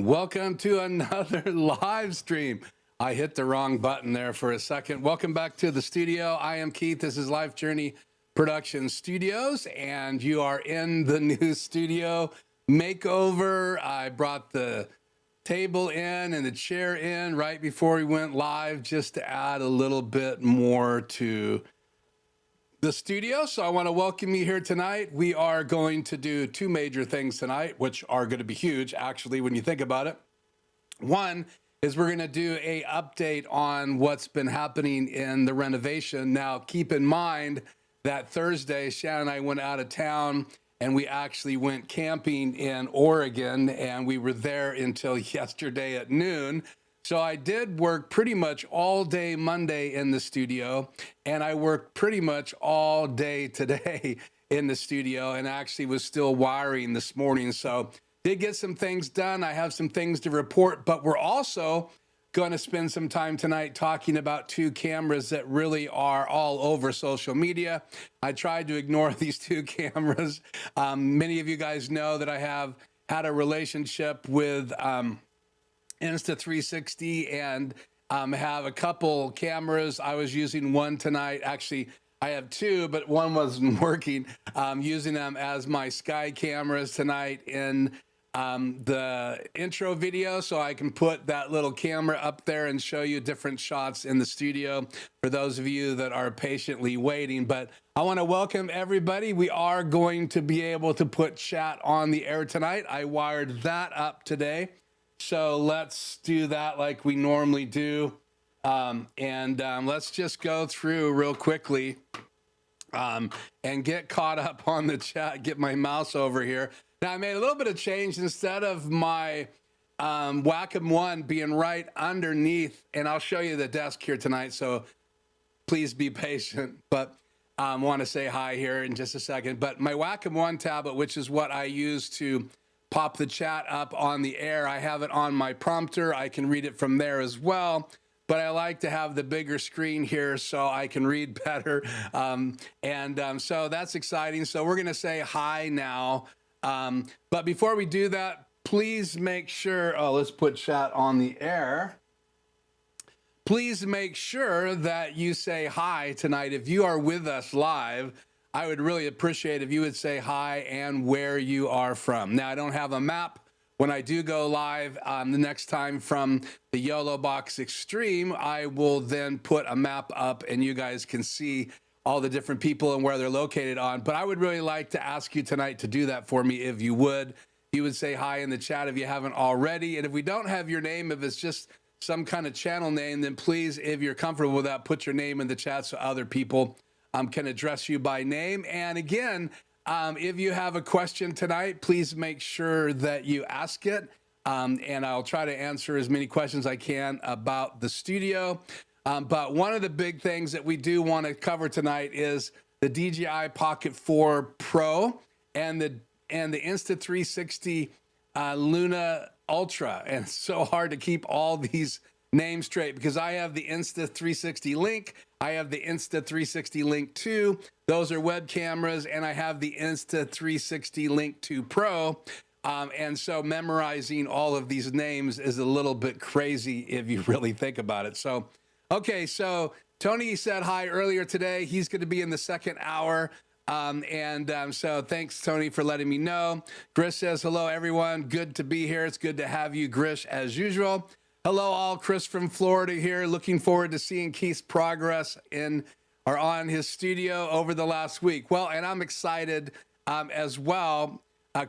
Welcome to another live stream. I hit the wrong button there for a second. Welcome back to the studio. I am Keith. This is Life Journey Production Studios, and you are in the new studio makeover. I brought the table in and the chair in right before we went live just to add a little bit more to the studio. So I want to welcome you here tonight. We are going to do two major things tonight, which are going to be huge, actually, when you think about it. One is we're going to do a update on what's been happening in the renovation. Now, keep in mind that Thursday, Shannon and I went out of town and we actually went camping in Oregon, and we were there until yesterday at noon. So I did work pretty much all day Monday in the studio, and I worked pretty much all day today in the studio, and actually was still wiring this morning. So did get some things done. I have some things to report, but we're also going to spend some time tonight talking about two cameras that really are all over social media. I tried to ignore these two cameras. Many of you guys know that I have had a relationship with Insta360 and have a couple cameras. I was using one tonight. Actually, I have two, but one wasn't working. Using them as my sky cameras tonight in the intro video, so I can put that little camera up there and show you different shots in the studio for those of you that are patiently waiting. But I want to welcome everybody. We are going to be able to put chat on the air tonight. I wired that up today. So let's do that like we normally do. Let's just go through real quickly and get caught up on the chat, get my mouse over here. Now, I made a little bit of change. Instead of my Wacom 1 being right underneath, and I'll show you the desk here tonight, so please be patient. But I want to say hi here in just a second. But my Wacom 1 tablet, which is what I use to pop the chat up on the air, I have it on my prompter. I can read it from there as well, but I like to have the bigger screen here so I can read better. So that's exciting. So we're going to say hi now. But before we do that, please make sure, let's put chat on the air. Please make sure that you say hi tonight. If you are with us live, I would really appreciate if you would say hi and where you are from. Now, I don't have a map when I do go live. The next time from the YOLO Box Extreme, I will then put a map up and you guys can see all the different people and where they're located on. But I would really like to ask you tonight to do that for me if you would. You would say hi in the chat if you haven't already. And if we don't have your name, if it's just some kind of channel name, then please, if you're comfortable with that, put your name in the chat so other people can address you by name. And again, if you have a question tonight, please make sure that you ask it. And I'll try to answer as many questions as I can about the studio. But one of the big things that we do want to cover tonight is the DJI Pocket 4 Pro and the Insta360 Luna Ultra. And it's so hard to keep all these names straight because I have the Insta360 Link, I have the Insta360 Link 2, those are web cameras, and I have the Insta360 Link 2 Pro. And so memorizing all of these names is a little bit crazy if you really think about it. So, okay, so Tony said hi earlier today. He's going to be in the second hour. So thanks, Tony, for letting me know. Grish says, hello, everyone. Good to be here. It's good to have you, Grish, as usual. Hello, all. Chris from Florida here. Looking forward to seeing Keith's progress on his studio over the last week. Well, and I'm excited as well,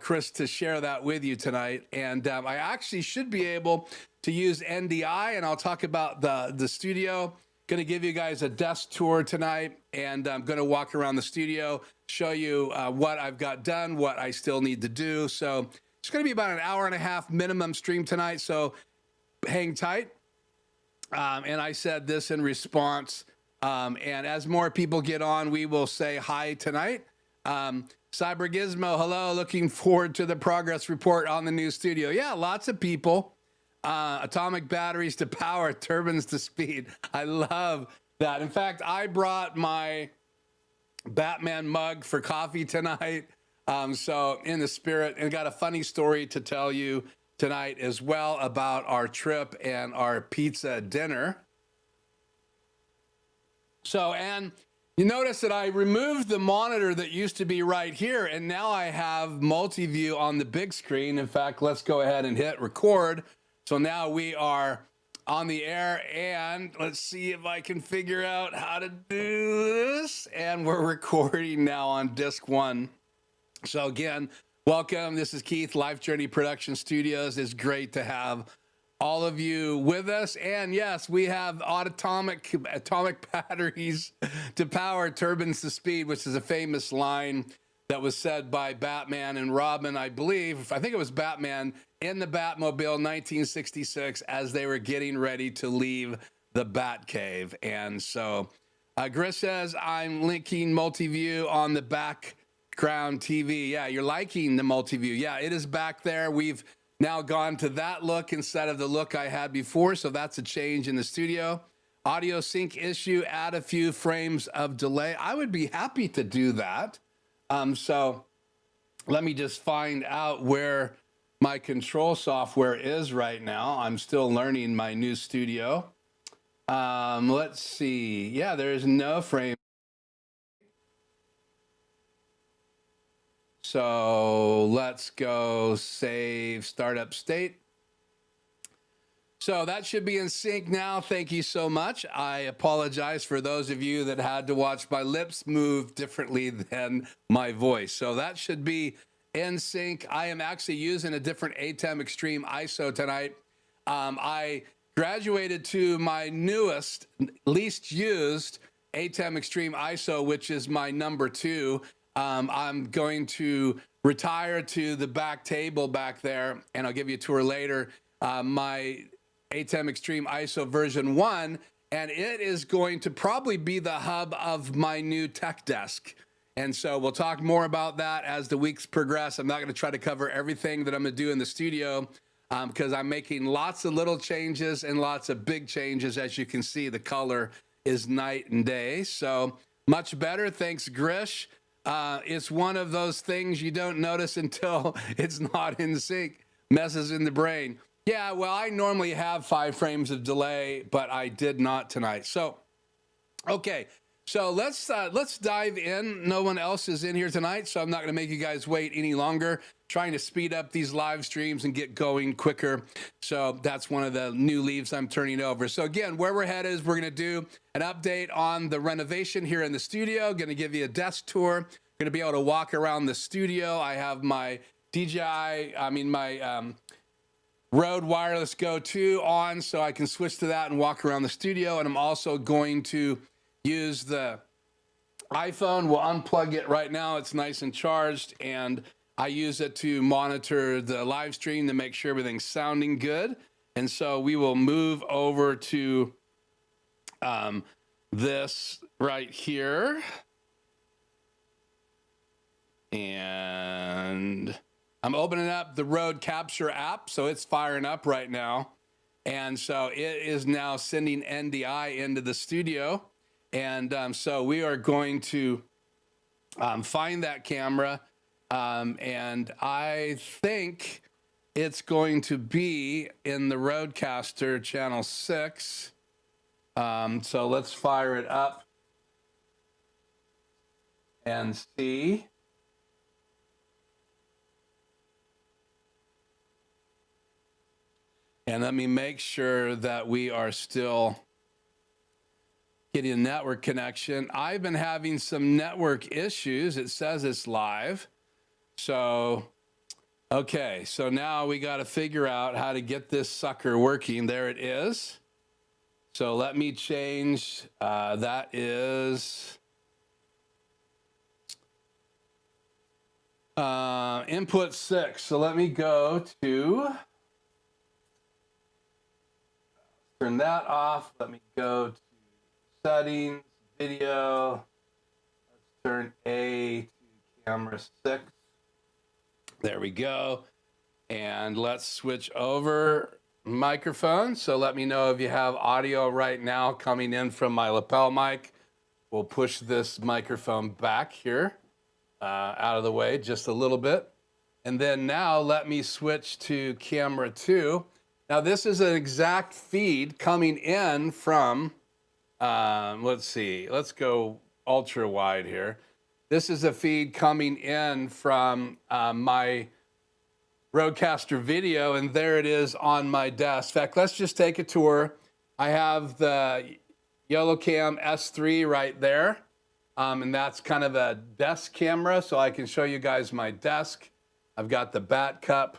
Chris, to share that with you tonight. And I actually should be able to use NDI, and I'll talk about the studio. Going to give you guys a desk tour tonight, and I'm going to walk around the studio, show you what I've got done, what I still need to do. So it's going to be about an hour and a half minimum stream tonight. So hang tight. And I said this in response. And as more people get on, we will say hi tonight. Cyber Gizmo, hello. Looking forward to the progress report on the new studio. Yeah, lots of people. Atomic batteries to power, turbines to speed. I love that. In fact, I brought my Batman mug for coffee tonight. So in the spirit, and got a funny story to tell you tonight as well about our trip and our pizza dinner. So, and you notice that I removed the monitor that used to be right here, and now I have multi-view on the big screen. In fact, let's go ahead and hit record. So now we are on the air, and let's see if I can figure out how to do this. And we're recording now on disc 1. So again, welcome. This is Keith, Life Journey Production Studios. It's great to have all of you with us. And yes, we have atomic batteries to power turbines to speed, which is a famous line that was said by Batman and Robin, I believe. I think it was Batman in the Batmobile 1966 as they were getting ready to leave the Batcave. And so Gris says, I'm linking multi-view on the background TV. Yeah, you're liking the multi-view. Yeah, it is back there. We've now gone to that look instead of the look I had before. So that's a change in the studio. Audio sync issue, add a few frames of delay. I would be happy to do that. So let me just find out where my control software is right now. I'm still learning my new studio. Let's see. Yeah, there is no frame. So let's go save startup state. So that should be in sync now. Thank you so much. I apologize for those of you that had to watch my lips move differently than my voice. So that should be in sync. I am actually using a different ATEM Extreme Iso tonight. I graduated to my newest, least used ATEM Extreme Iso, which is my number 2. I'm going to retire to the back table back there, and I'll give you a tour later. My ATEM Extreme Iso version 1, and it is going to probably be the hub of my new tech desk. And so we'll talk more about that as the weeks progress. I'm not going to try to cover everything that I'm going to do in the studio because I'm making lots of little changes and lots of big changes. As you can see, the color is night and day. So much better. Thanks, Grish. It's one of those things you don't notice until it's not in sync, messes in the brain. Yeah, well, I normally have 5 frames of delay, but I did not tonight. So, okay, so let's dive in. No one else is in here tonight, so I'm not going to make you guys wait any longer. Trying to speed up these live streams and get going quicker. So that's one of the new leaves I'm turning over. So again, where we're headed is we're going to do an update on the renovation here in the studio. Going to give you a desk tour. Going to be able to walk around the studio. I have my my Rode Wireless Go 2 on, so I can switch to that and walk around the studio. And I'm also going to use the iPhone. We'll unplug it right now. It's nice and charged, and I use it to monitor the live stream to make sure everything's sounding good. And so we will move over to this right here. And I'm opening up the RodeCaster app, so it's firing up right now. And so it is now sending NDI into the studio. And so we are going to find that camera. And I think it's going to be in the RodeCaster channel 6. So let's fire it up and see. And let me make sure that we are still getting a network connection. I've been having some network issues. It says it's live. So, okay. So now we got to figure out how to get this sucker working. There it is. So let me change. That is input 6. So let me go to... turn that off. Let me go to settings, video. Let's turn A to camera 6. There we go. And let's switch over microphone. So let me know if you have audio right now coming in from my lapel mic. We'll push this microphone back here out of the way just a little bit. And then now let me switch to camera 2. Now this is an exact feed coming in from, let's see, let's go ultra wide here. This is a feed coming in from my RodeCaster video, and there it is on my desk. In fact, let's just take a tour. I have the YellowCam S3 right there, and that's kind of a desk camera, so I can show you guys my desk. I've got the bat cup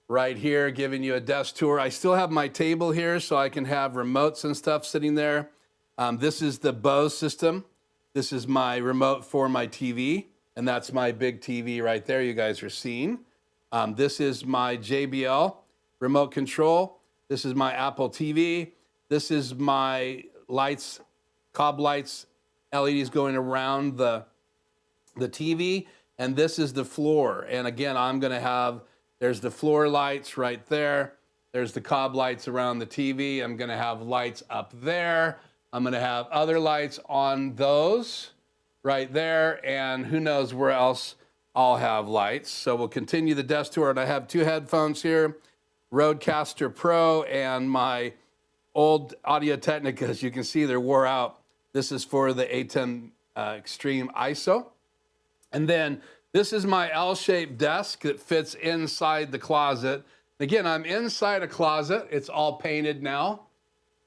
right here giving you a desk tour. I still have my table here so I can have remotes and stuff sitting there. This is the Bose system. This is my remote for my TV, and that's my big TV right there you guys are seeing. This is my JBL remote control. This is my Apple TV. This is my lights, cob lights, LEDs going around the TV. And this is the floor. And again, I'm gonna have, there's the floor lights right there. There's the cob lights around the TV. I'm gonna have lights up there. I'm gonna have other lights on those right there. And who knows where else I'll have lights. So we'll continue the desk tour. And I have 2 headphones here, RodeCaster Pro and my old Audio Technica. As you can see, they're wore out. This is for the ATEM Extreme Iso. And then this is my L-shaped desk that fits inside the closet. Again, I'm inside a closet. It's all painted now,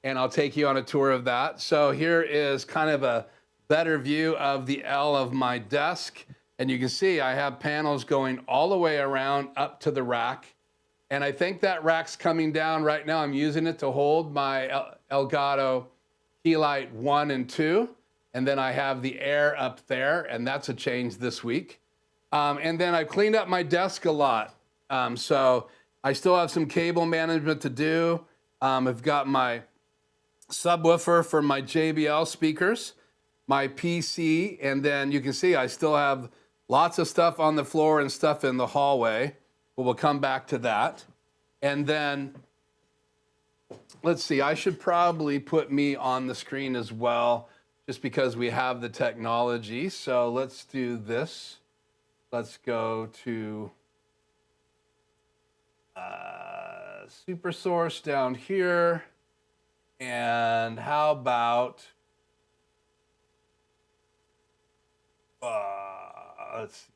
and I'll take you on a tour of that. So here is kind of a better view of the L of my desk. And you can see I have panels going all the way around up to the rack. And I think that rack's coming down right now. I'm using it to hold my Elgato key light 1 and 2. And then I have the Air up there, and that's a change this week. And then I've cleaned up my desk a lot. So I still have some cable management to do. I've got my subwoofer for my JBL speakers, my PC, and then you can see I still have lots of stuff on the floor and stuff in the hallway, but we'll come back to that. And then, let's see, I should probably put me on the screen as well, just because we have the technology. So let's do this. Let's go to Super Source down here. And how about, let's see,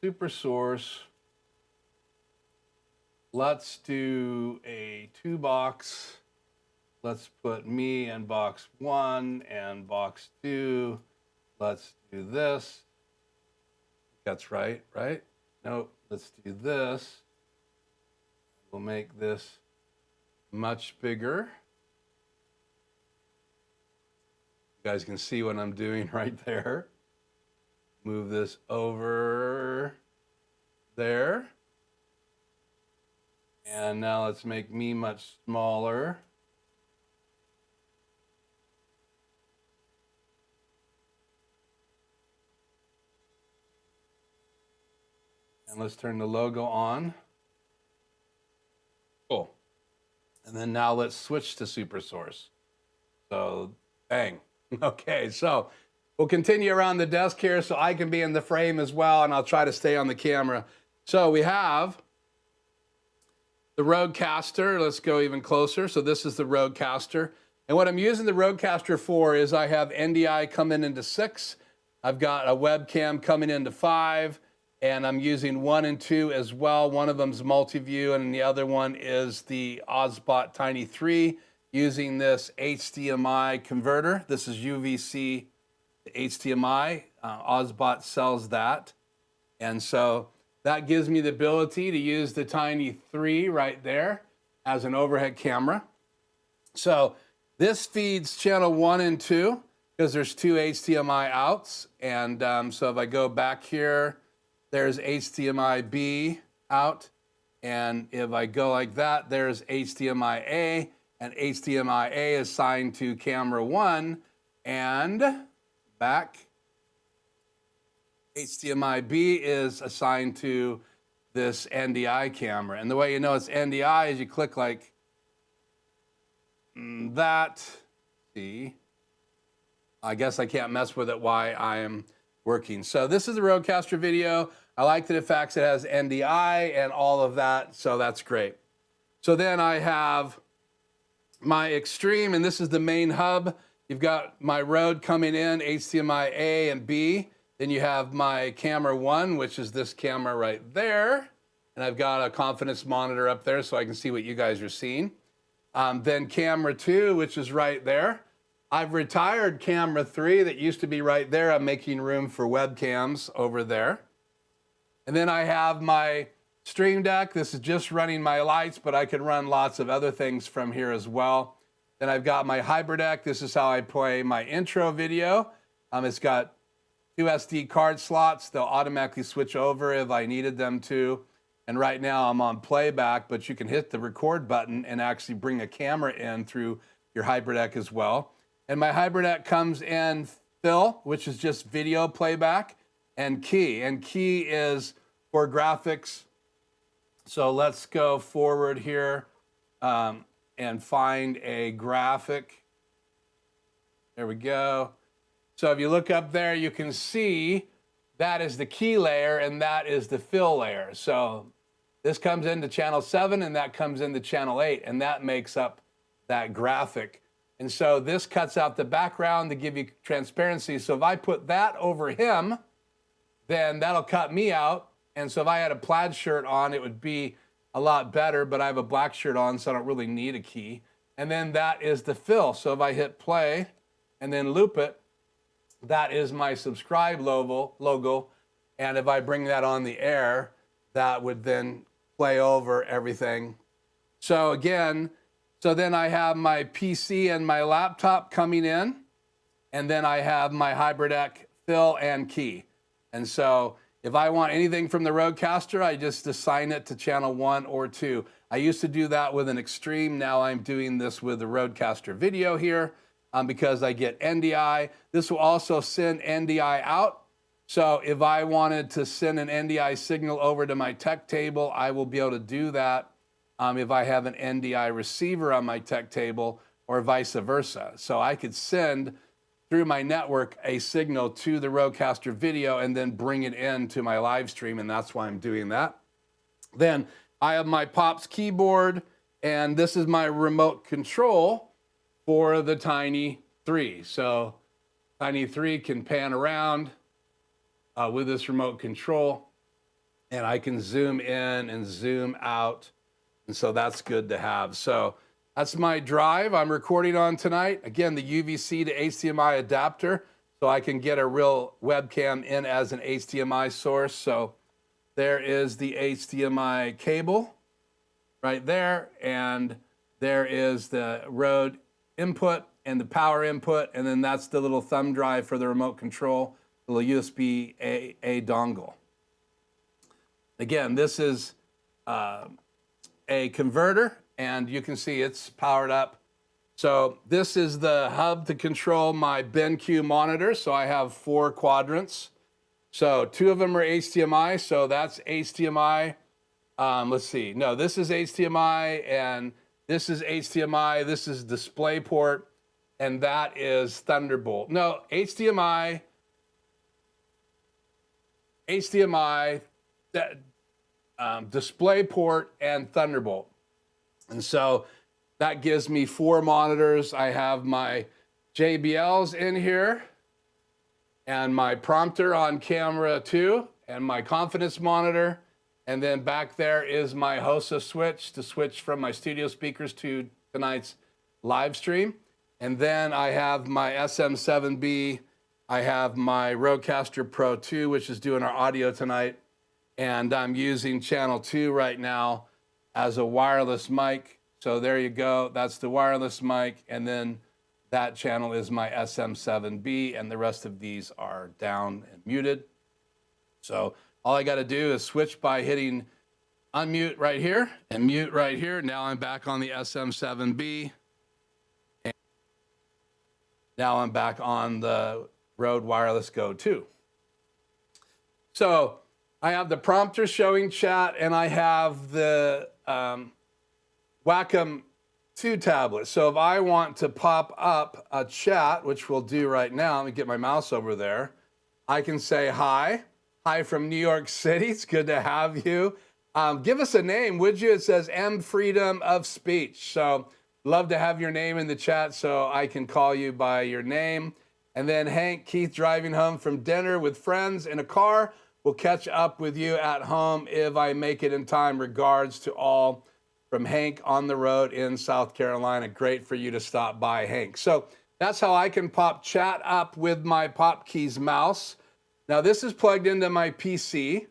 Super Source. Let's do a 2-box. Let's put me in box 1 and box 2. Let's do this. That's right, right? Nope, let's do this. We'll make this much bigger. You guys can see what I'm doing right there. Move this over there. And now let's make me much smaller. And let's turn the logo on. Cool. And then now let's switch to Super Source. So, bang. Okay, so we'll continue around the desk here so I can be in the frame as well, and I'll try to stay on the camera. So we have the RodeCaster. Let's go even closer. So this is the RodeCaster. And what I'm using the RodeCaster for is I have NDI coming into 6. I've got a webcam coming into 5. And I'm using 1 and 2 as well. One of them's multi-view, and the other one is the Osbot Tiny 3 using this HDMI converter. This is UVC to HDMI. Osbot sells that. And so that gives me the ability to use the Tiny 3 right there as an overhead camera. So this feeds channel 1 and 2 because there's 2 HDMI outs. And so if I go back here, there's HDMI B out, and if I go like that, there's HDMI A, and HDMI A is assigned to camera 1, and back, HDMI B is assigned to this NDI camera. And the way you know it's NDI is you click like that. See, I guess I can't mess with it while working. So this is the RodeCaster video. I like that the fact it has NDI and all of that, so that's great. So then I have my Extreme, and this is the main hub. You've got my Rode coming in, HDMI A and B. Then you have my camera 1, which is this camera right there. And I've got a confidence monitor up there so I can see what you guys are seeing. Then camera 2, which is right there. I've retired camera 3 that used to be right there. I'm making room for webcams over there. And then I have my Stream Deck. This is just running my lights, but I can run lots of other things from here as well. Then I've got my HybridDeck. This is how I play my intro video. It's got 2 SD card slots. They'll automatically switch over if I needed them to. And right now I'm on playback, but you can hit the record button and actually bring a camera in through your HybridDeck as well. And my HybridDeck comes in fill, which is just video playback, and key. And key is for graphics. So let's go forward here and find a graphic. There we go. So if you look up there, you can see that is the key layer and that is the fill layer. So this comes into channel 7 and that comes into channel 8, and that makes up that graphic. And so this cuts out the background to give you transparency. So if I put that over him, then that'll cut me out. And so if I had a plaid shirt on, it would be a lot better, but I have a black shirt on, so I don't really need a key. And then that is the fill. So if I hit play and then loop it, that is my subscribe logo. And if I bring that on the air, that would then play over everything. So again, so then I have my PC and my laptop coming in, and then I have my HybridDeck fill and key. And so if I want anything from the RodeCaster, I just assign it to channel 1 or 2. I used to do that with an Extreme. Now I'm doing this with the RodeCaster video here because I get NDI. This will also send NDI out. So if I wanted to send an NDI signal over to my tech table, I will be able to do that if I have an NDI receiver on my tech table or vice versa. So I could send through my network a signal to the RodeCaster video and then bring it into my live stream, and that's why I'm doing that. Then I have my Pops keyboard, and this is my remote control for the Tiny 3. So Tiny 3 can pan around with this remote control, and I can zoom in and zoom out, and so that's good to have. So that's my drive I'm recording on tonight. Again, the UVC to HDMI adapter, so I can get a real webcam in as an HDMI source. So there is the HDMI cable right there, and there is the Rode input and the power input, and then that's the little thumb drive for the remote control, the little USB A dongle. Again, this is a converter, and you can see it's powered up. So this is the hub to control my BenQ monitor. So I have 4 quadrants. So 2 of them are HDMI. So that's HDMI. Let's see. No, this is HDMI, and this is HDMI. This is DisplayPort, and that is Thunderbolt. No, HDMI, DisplayPort, and Thunderbolt. And so that gives me 4 monitors. I have my JBLs in here and my prompter on camera 2 and my confidence monitor. And then back there is my HOSA switch to switch from my studio speakers to tonight's live stream. And then I have my SM7B. I have my RodeCaster Pro 2, which is doing our audio tonight. And I'm using channel 2 right now as a wireless mic. So there you go. That's the wireless mic. And then that channel is my SM7B, and the rest of these are down and muted. So all I got to do is switch by hitting unmute right here and mute right here. Now I'm back on the SM7B. And now I'm back on the Rode Wireless Go 2. So I have the prompter showing chat, and I have the Wacom 2 tablet. So if I want to pop up a chat, which we'll do right now, let me get my mouse over there. I can say hi. Hi from New York City. It's good to have you. Give us a name, would you? It says M Freedom of Speech. So love to have your name in the chat so I can call you by your name. And then Hank, Keith driving home from dinner with friends in a car. We'll catch up with you at home if I make it in time. Regards to all from Hank on the road in South Carolina. Great for you to stop by, Hank. So that's how I can pop chat up with my PopKeys mouse. Now this is plugged into my PC.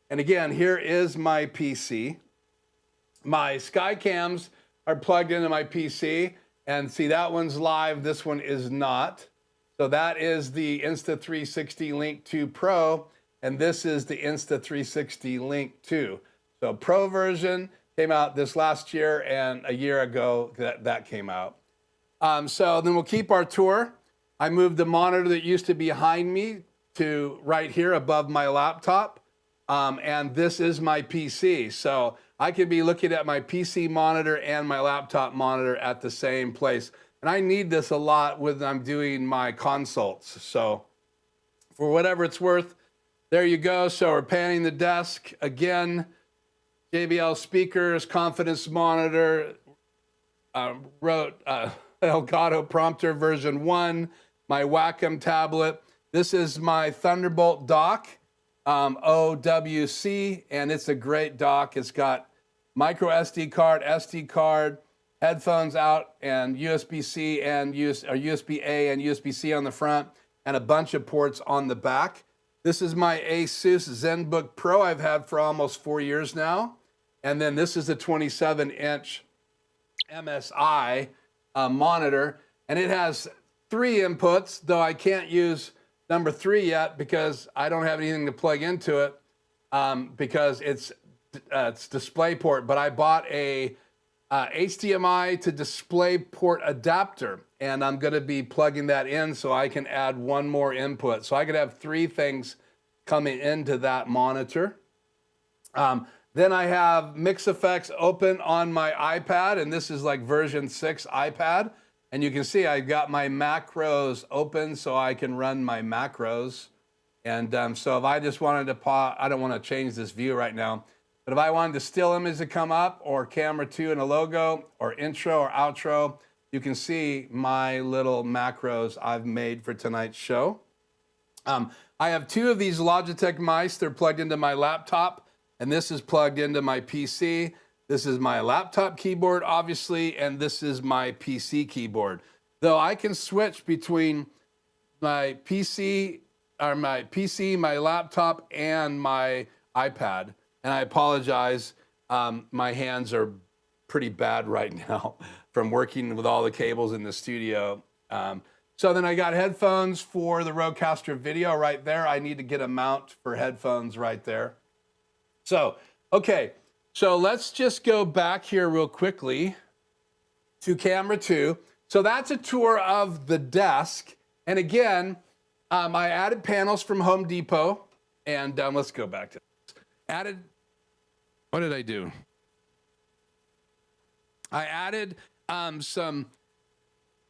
And again, here is my PC. My Skycams are plugged into my PC. And see, that one's live. This one is not. So that is the Insta360 Link 2 Pro. And this is the Insta360 Link 2. So Pro version came out this last year, and a year ago that came out. So then we'll keep our tour. I moved the monitor that used to be behind me to right here above my laptop. And this is my PC. So I could be looking at my PC monitor and my laptop monitor at the same place. And I need this a lot when I'm doing my consults. So for whatever it's worth, there you go. So we're panning the desk again. JBL speakers, confidence monitor, Elgato prompter version 1, my Wacom tablet. This is my Thunderbolt dock, OWC, and it's a great dock. It's got micro SD card, headphones out, and USB-C and USB-A and USB-C on the front, and a bunch of ports on the back. This is my Asus ZenBook Pro I've had for almost 4 years now. And then this is a 27-inch MSI monitor, and it has 3 inputs, though I can't use number 3 yet because I don't have anything to plug into it because it's DisplayPort. But I bought a HDMI to DisplayPort adapter, and I'm going to be plugging that in so I can add 1 more input. So I could have 3 things coming into that monitor. Then I have Mix Effects open on my iPad, and this is like version 6 iPad. And you can see I've got my macros open so I can run my macros. And so if I just wanted to I don't want to change this view right now, but if I wanted the still image to come up, or camera 2 and a logo, or intro or outro, you can see my little macros I've made for tonight's show. I have 2 of these Logitech mice. They're plugged into my laptop. And this is plugged into my PC. This is my laptop keyboard, obviously, and this is my PC keyboard. Though I can switch between my PC, my laptop, and my iPad. And I apologize, my hands are pretty bad right now from working with all the cables in the studio. So then I got headphones for the RodeCaster video right there. I need to get a mount for headphones right there. So, okay, so let's just go back here real quickly to camera 2. So that's a tour of the desk. And again, I added panels from Home Depot. And let's go back to this. What did I do? I added some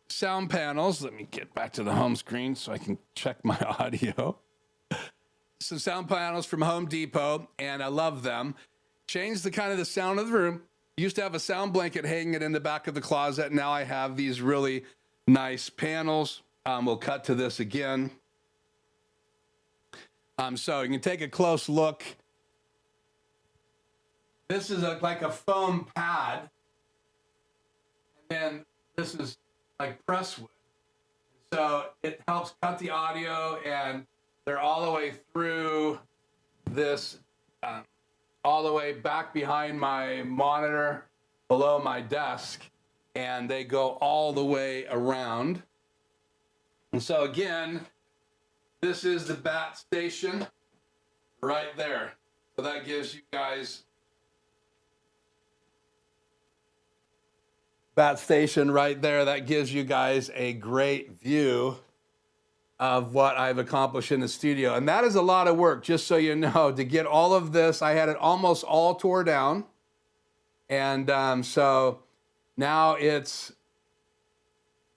sound panels. Let me get back to the home screen so I can check my audio. Some sound panels from Home Depot, and I love them. Changed the sound of the room. Used to have a sound blanket hanging in the back of the closet. Now I have these really nice panels. We'll cut to this again. So you can take a close look. This is like a foam pad. And then this is like presswood. So it helps cut the audio, and they're all the way through this, all the way back behind my monitor, below my desk, and they go all the way around. And so again, this is the bat station right there. So that gives you guys bat station right there. That gives you guys a great view of what I've accomplished in the studio. And that is a lot of work, just so you know, to get all of this. I had it almost all tore down. And so now it's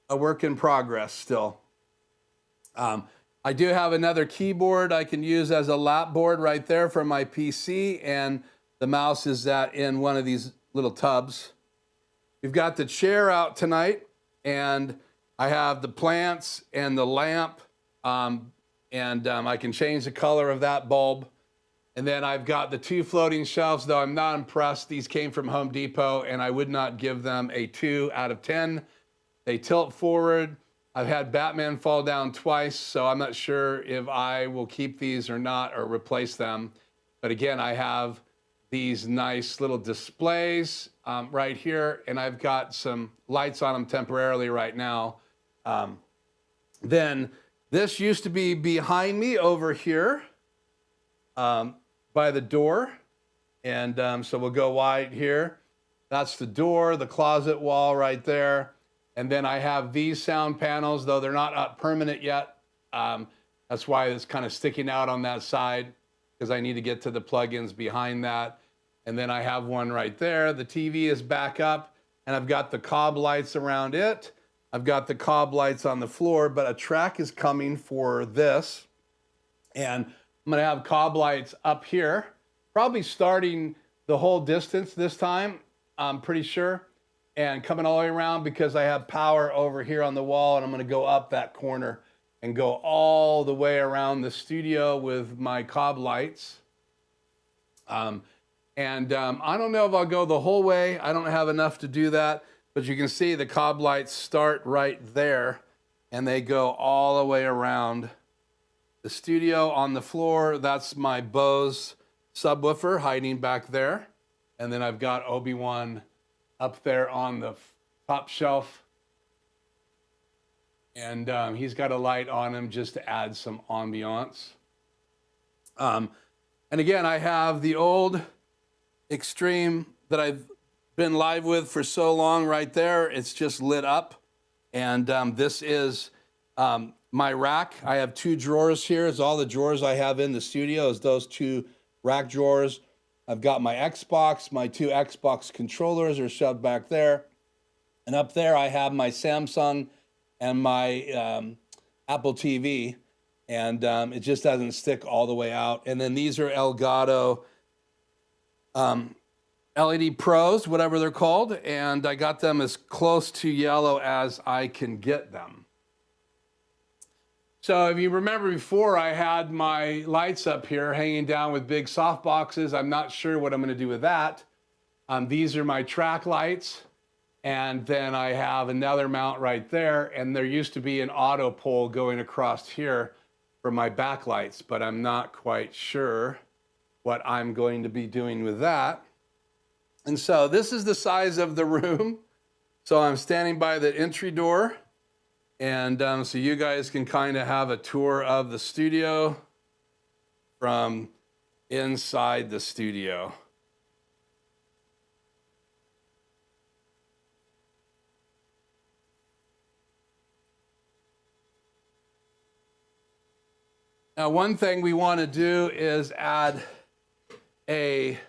a work in progress still. I do have another keyboard I can use as a lap board right there for my PC, and the mouse is in one of these little tubs. We've got the chair out tonight, and I have the plants and the lamp, I can change the color of that bulb. And then I've got the 2 floating shelves, though I'm not impressed. These came from Home Depot, and I would not give them a 2 out of 10. They tilt forward. I've had Batman fall down twice, so I'm not sure if I will keep these or not, or replace them. But again, I have these nice little displays right here, and I've got some lights on them temporarily right now. Then this used to be behind me over here by the door. And so we'll go wide here. That's the door, the closet wall right there. And then I have these sound panels, though they're not up permanent yet. That's why it's kind of sticking out on that side, because I need to get to the plugins behind that. And then I have one right there. The TV is back up, and I've got the cob lights around it. I've got the cob lights on the floor, but a track is coming for this. And I'm gonna have cob lights up here, probably starting the whole distance this time, I'm pretty sure, and coming all the way around, because I have power over here on the wall, and I'm gonna go up that corner and go all the way around the studio with my cob lights. I don't know if I'll go the whole way. I don't have enough to do that, but you can see the cob lights start right there, and they go all the way around the studio. On the floor, that's my Bose subwoofer hiding back there. And then I've got Obi-Wan up there on the top shelf. And he's got a light on him just to add some ambiance. And again, I have the old Extreme that I've been live with for so long right there. It's just lit up. And this is my rack. I have 2 drawers here. It's all the drawers I have in the studio is those 2 rack drawers. I've got my Xbox. My 2 Xbox controllers are shoved back there. And up there I have my Samsung and my Apple TV. And it just doesn't stick all the way out. And then these are Elgato LED Pros, whatever they're called. And I got them as close to yellow as I can get them. So if you remember before, I had my lights up here hanging down with big soft boxes. I'm not sure what I'm gonna do with that. These are my track lights. And then I have another mount right there. And there used to be an auto pole going across here for my backlights, but I'm not quite sure what I'm going to be doing with that. And so this is the size of the room. So I'm standing by the entry door. And so you guys can kind of have a tour of the studio from inside the studio. Now, one thing we want to do is add a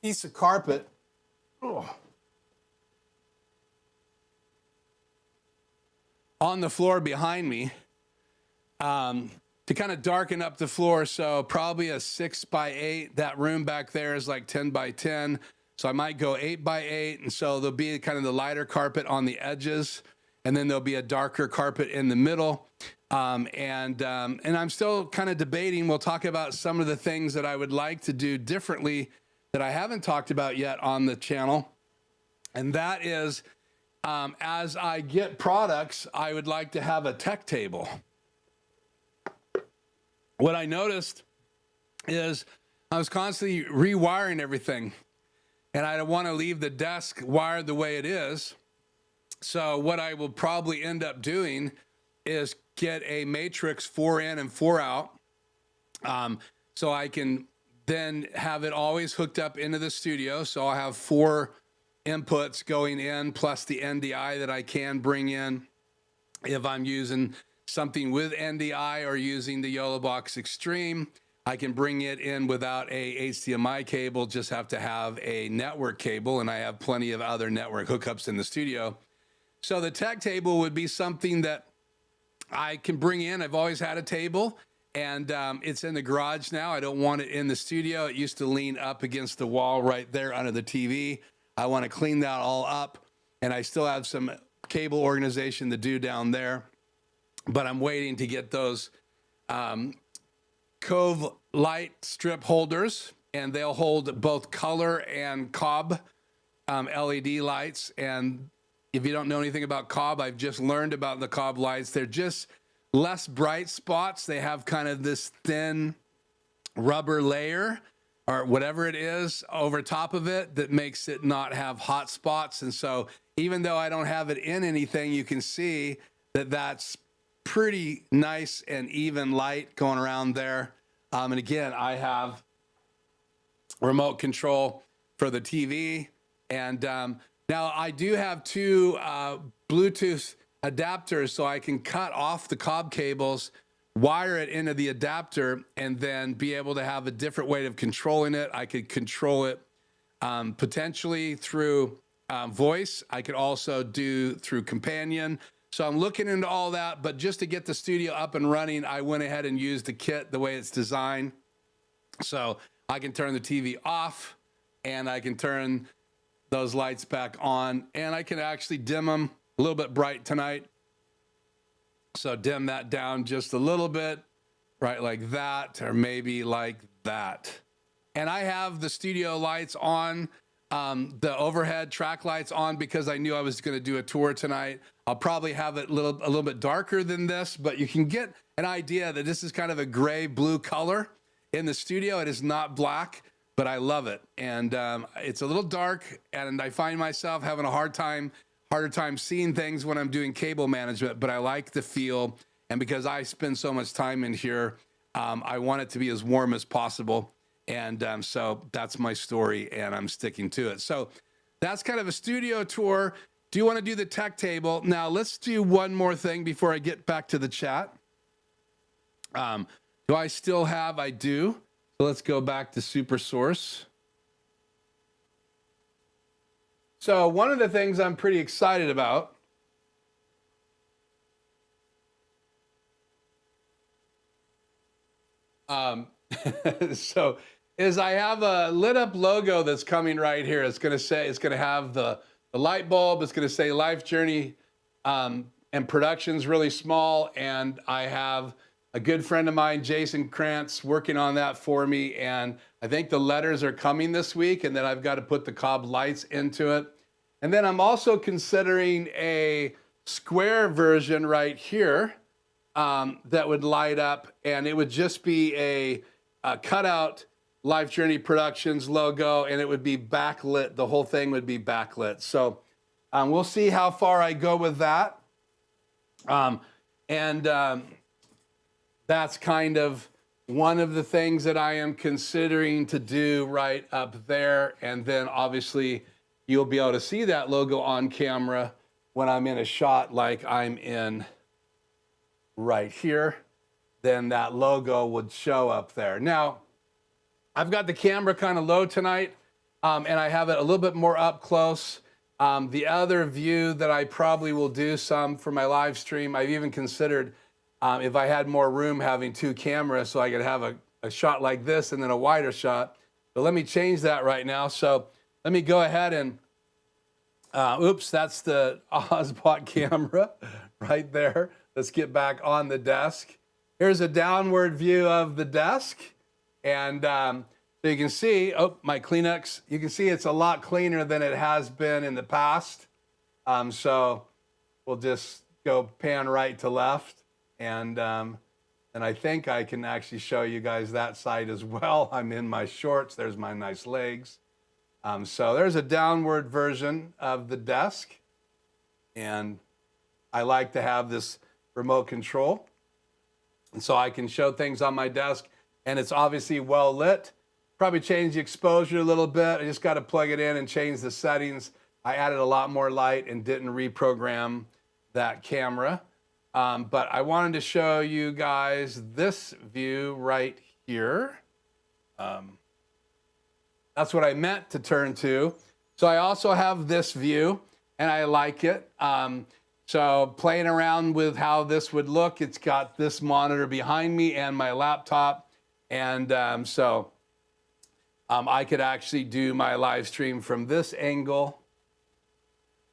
piece of carpet. On the floor behind me to kind of darken up the floor. So probably a 6 by 8. That room back there is like 10 by 10. So I might go 8 by 8. And so there'll be kind of the lighter carpet on the edges. And then there'll be a darker carpet in the middle. And I'm still kind of debating. We'll talk about some of the things that I would like to do differently that I haven't talked about yet on the channel. And that is, as I get products, I would like to have a tech table. What I noticed is I was constantly rewiring everything, and I don't want to leave the desk wired the way it is. So what I will probably end up doing is get a matrix 4 in and 4 out, so I can then have it always hooked up into the studio. So I'll have 4 inputs going in plus the NDI that I can bring in if I'm using something with NDI or using the YOLObox Extreme. I can bring it in without a HDMI cable, just have to have a network cable, and I have plenty of other network hookups in the studio. So the tech table would be something that I can bring in. I've always had a table, and it's in the garage now. I don't want it in the studio. It used to lean up against the wall right there under the TV. I want to clean that all up, and I still have some cable organization to do down there, but I'm waiting to get those Cove light strip holders, and they'll hold both color and cob LED lights. And if you don't know anything about cob, I've just learned about the cob lights. They're just less bright spots. They have kind of this thin rubber layer or whatever it is over top of it that makes it not have hot spots. And so even though I don't have it in anything, you can see that that's pretty nice and even light going around there. And again, I have remote control for the TV. And now I do have two Bluetooth adapters, so I can cut off the cob cables, wire it into the adapter, and then be able to have a different way of controlling it. I could control it potentially through voice. I could also do through companion. So I'm looking into all that, but just to get the studio up and running, I went ahead and used the kit the way it's designed. So I can turn the TV off, and I can turn those lights back on, and I can actually dim them a little bit bright tonight. So dim that down just a little bit, right like that, or maybe like that. And I have the studio lights on, the overhead track lights on, because I knew I was going to do a tour tonight. I'll probably have it a little bit darker than this, but you can get an idea that this is kind of a gray blue color in the studio. It is not black, but I love it. And it's a little dark, and I find myself having a harder time seeing things when I'm doing cable management, but I like the feel. And because I spend so much time in here, I want it to be as warm as possible. And so that's my story, and I'm sticking to it. So that's kind of a studio tour. Do you want to do the tech table? Now let's do one more thing before I get back to the chat. Do I still have? I do. So let's go back to Super Source. So one of the things I'm pretty excited about is I have a lit up logo that's coming right here. It's going to have the light bulb. It's going to say Life Journey and Productions really small. And I have a good friend of mine, Jason Krantz, working on that for me. And I think the letters are coming this week, and then I've got to put the cob lights into it. And then I'm also considering a square version right here that would light up, and it would just be a cutout Life Journey Productions logo, and it would be backlit. The whole thing would be backlit. So we'll see how far I go with that. That's kind of one of the things that I am considering to do right up there. And then obviously you'll be able to see that logo on camera when I'm in a shot like I'm in right here. Then that logo would show up there. Now, I've got the camera kind of low tonight, and I have it a little bit more up close. The other view that I probably will do some for my live stream, I've even considered if I had more room having two cameras so I could have a shot like this and then a wider shot. But let me change that right now. So let me go ahead and, oops, that's the Osbot camera right there. Let's get back on the desk. Here's a downward view of the desk. And so you can see, oh, my Kleenex, you can see it's a lot cleaner than it has been in the past. So we'll just go pan right to left. And I think I can actually show you guys that side as well. I'm in my shorts. There's my nice legs. So there's a downward version of the desk. And I like to have this remote control. And so I can show things on my desk. And it's obviously well lit. Probably change the exposure a little bit. I just got to plug it in and change the settings. I added a lot more light and didn't reprogram that camera. But I wanted to show you guys this view right here. That's what I meant to turn to. So I also have this view. and I like it. So playing around with how this would look, it's got this monitor behind me and my laptop. And I could actually do my live stream from this angle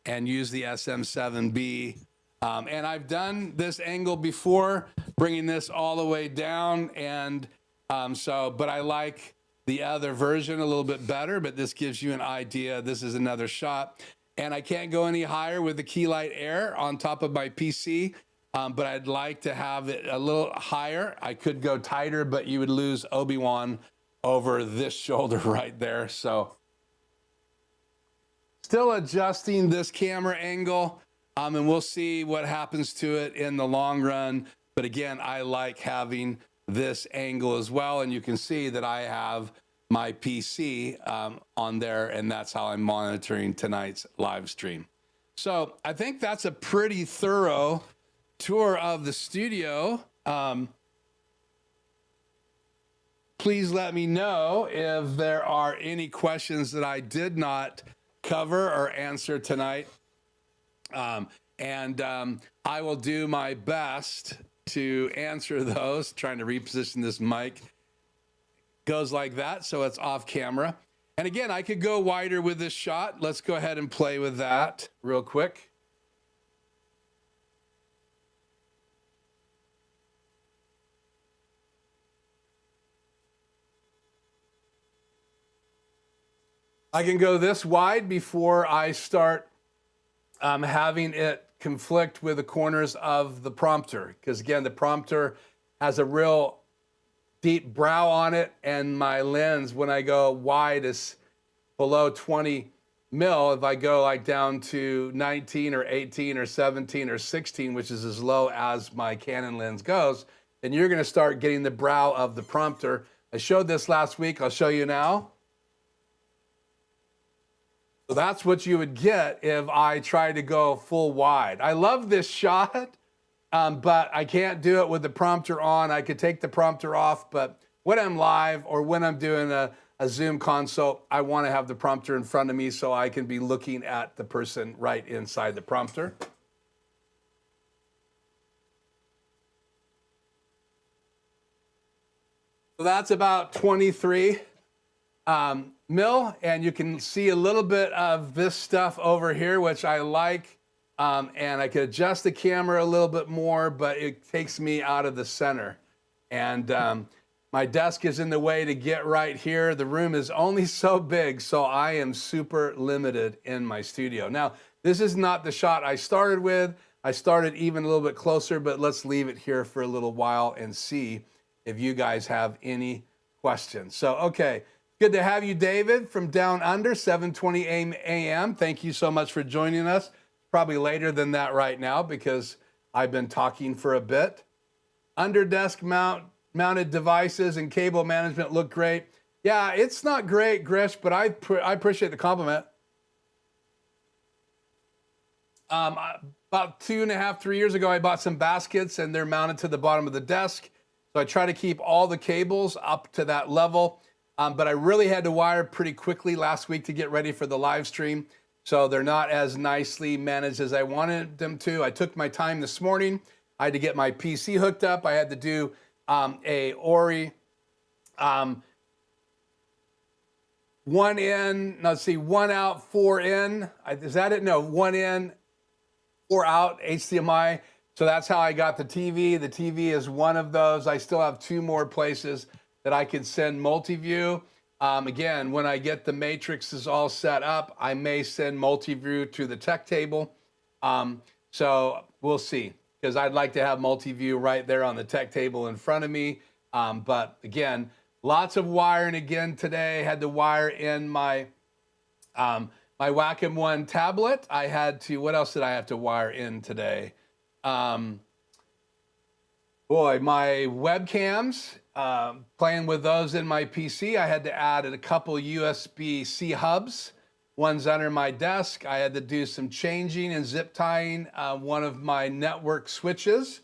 and use the SM7B. And I've done this angle before, bringing this all the way down. And but I like the other version a little bit better, but this gives you an idea. This is another shot. And I can't go any higher with the Keylight Air on top of my PC, but I'd like to have it a little higher. I could go tighter, but you would lose Obi-Wan over this shoulder right there. So still adjusting this camera angle, and we'll see what happens to it in the long run. But again, I like having this angle as well, and you can see that I have my PC on there, and that's how I'm monitoring tonight's live stream. So I think that's a pretty thorough tour of the studio. Please let me know if there are any questions that I did not cover or answer tonight. I will do my best to answer those. Trying to reposition this mic. Goes like that, so it's off camera. And again, I could go wider with this shot. Let's go ahead and play with that real quick. I can go this wide before I start having it conflict with the corners of the prompter, because again, the prompter has a real deep brow on it, and my lens, when I go wide, is below 20 mil. If I go like down to 19 or 18 or 17 or 16, which is as low as my Canon lens goes, then you're going to start getting the brow of the prompter. I showed this last week. I'll show you now. So that's what you would get if I try to go full wide. I love this shot. But I can't do it with the prompter on. I could take the prompter off, but when I'm live or when I'm doing a Zoom consult, I want to have the prompter in front of me so I can be looking at the person right inside the prompter. So that's about 23 mil, and you can see a little bit of this stuff over here, which I like. And I could adjust the camera a little bit more, but it takes me out of the center. And my desk is in the way to get right here. The room is only so big, so I am super limited in my studio. Now, this is not the shot I started with. I started even a little bit closer, but let's leave it here for a little while and see if you guys have any questions. So, okay, good to have you, David, from down under, 7:20 a.m. Thank you so much for joining us. Probably later than that right now because I've been talking for a bit. Under desk mounted devices and cable management look great. Yeah, it's not great, Grish, but I appreciate the compliment. About 2.5, 3 years ago, I bought some baskets and they're mounted to the bottom of the desk. So I try to keep all the cables up to that level. But I really had to wire pretty quickly last week to get ready for the live stream. So they're not as nicely managed as I wanted them to. I took my time this morning. I had to get my PC hooked up. I had to do a Ori, one in, let's see, one out, four in. Is that it? No, one in, four out HDMI. So that's how I got the TV. The TV is one of those. I still have 2 more places that I could send multi-view. Again, when I get the matrices all set up, I may send multi-view to the tech table. So we'll see, because I'd like to have multi-view right there on the tech table in front of me. But again, lots of wiring again today. Had to wire in my my Wacom One tablet. I had to, what else did I have to wire in today? Boy, my webcams, playing with those in my PC. I had to add a couple USB-C hubs. One's under my desk. I had to do some changing and zip tying one of my network switches.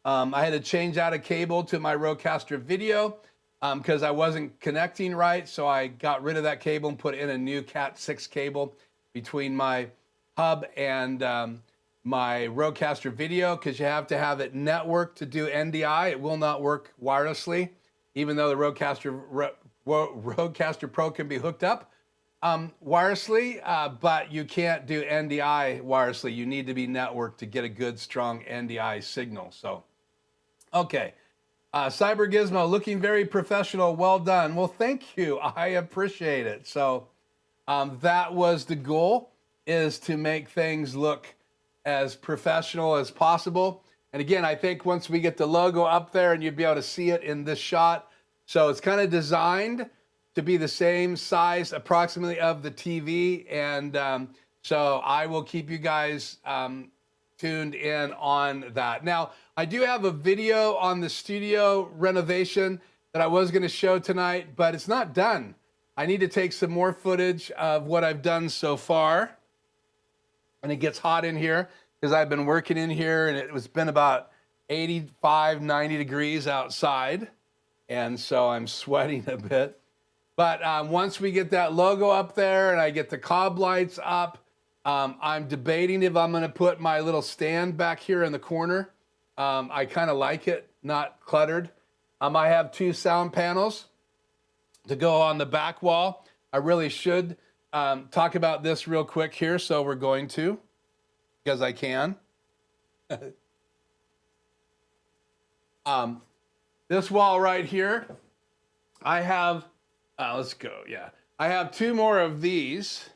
I had to change out a cable to my RodeCaster video because I wasn't connecting right. So I got rid of that cable and put in a new Cat 6 cable between my hub and my RodeCaster video, because you have to have it networked to do NDI. It will not work wirelessly, even though the RodeCaster Pro can be hooked up wirelessly, but you can't do NDI wirelessly. You need to be networked to get a good, strong NDI signal. So, okay. Cyber Gizmo, looking very professional. Well done. Well, thank you. I appreciate it. So that was the goal, is to make things look as professional as possible. And again, I think once we get the logo up there, and you'll be able to see it in this shot. So it's kind of designed to be the same size approximately of the TV. And so I will keep you guys tuned in on that. Now, I do have a video on the studio renovation that I was going to show tonight, but it's not done. I need to take some more footage of what I've done so far. And it gets hot in here because I've been working in here, and it's been about 85, 90 degrees outside. And so I'm sweating a bit. But once we get that logo up there and I get the cob lights up, I'm debating if I'm going to put my little stand back here in the corner. I kind of like it, not cluttered. I have 2 sound panels to go on the back wall. I really should talk about this real quick here, so we're going to, because I can. This wall right here, I have, let's go, yeah. I have 2 more of these,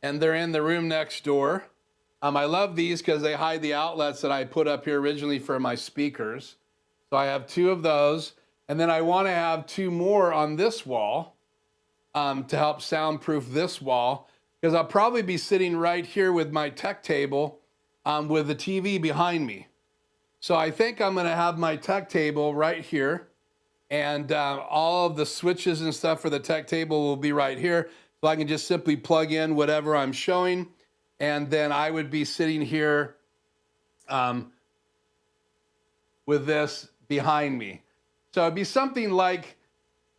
and they're in the room next door. I love these because they hide the outlets that I put up here originally for my speakers. So I have 2 of those. And then I want to have 2 more on this wall to help soundproof this wall, because I'll probably be sitting right here with my tech table with the TV behind me. So I think I'm going to have my tech table right here, and all of the switches and stuff for the tech table will be right here. So I can just simply plug in whatever I'm showing. And then I would be sitting here with this behind me. So it'd be something like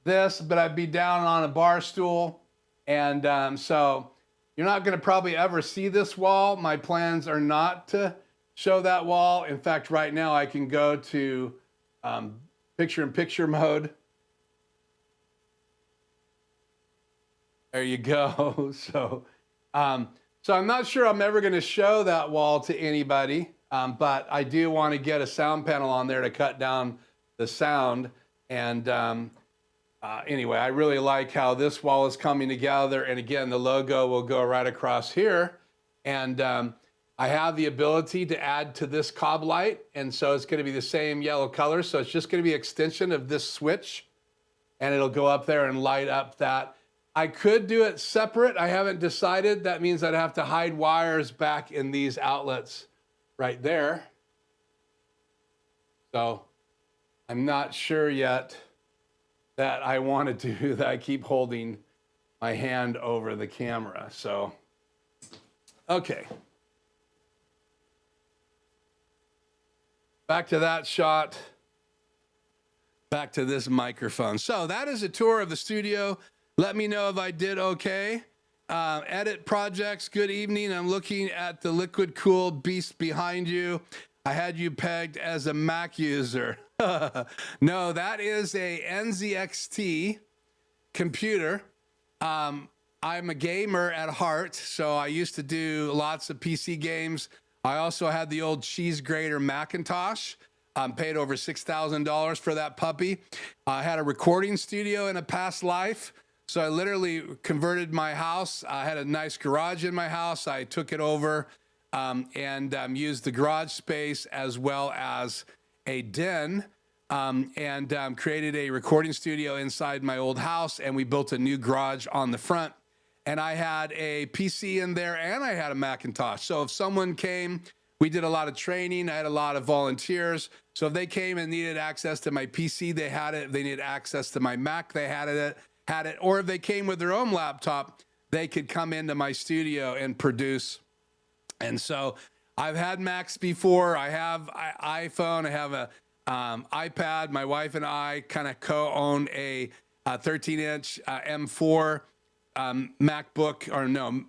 this, but I'd be down on a bar stool. And so you're not going to probably ever see this wall. My plans are not to show that wall. In fact, right now I can go to picture-in-picture mode. There you go. So I'm not sure I'm ever going to show that wall to anybody, but I do want to get a sound panel on there to cut down the sound. And anyway, I really like how this wall is coming together. And again, the logo will go right across here. And I have the ability to add to this cob light. And so it's going to be the same yellow color. So it's just going to be an extension of this switch. And it'll go up there and light up that. I could do it separate. I haven't decided. That means I'd have to hide wires back in these outlets right there. So I'm not sure yet that I want to do that. I keep holding my hand over the camera. So, okay. Back to that shot. Back to this microphone. So that is a tour of the studio. Let me know if I did okay. Edit projects, good evening. I'm looking at the liquid cooled beast behind you. I had you pegged as a Mac user. No, that is a NZXT computer. I'm a gamer at heart, so I used to do lots of PC games. I also had the old cheese grater Macintosh. Paid over $6,000 for that puppy. I had a recording studio in a past life. So I literally converted my house. I had a nice garage in my house. I took it over and used the garage space as well as a den and created a recording studio inside my old house. And we built a new garage on the front. And I had a PC in there and I had a Macintosh. So if someone came, we did a lot of training. I had a lot of volunteers. So if they came and needed access to my PC, they had it. If they needed access to my Mac, they had it. Or if they came with their own laptop, they could come into my studio and produce. And so I've had Macs before. I have an iPhone. I have a iPad. My wife and I kind of co-own a 13-inch M4 MacBook, or no,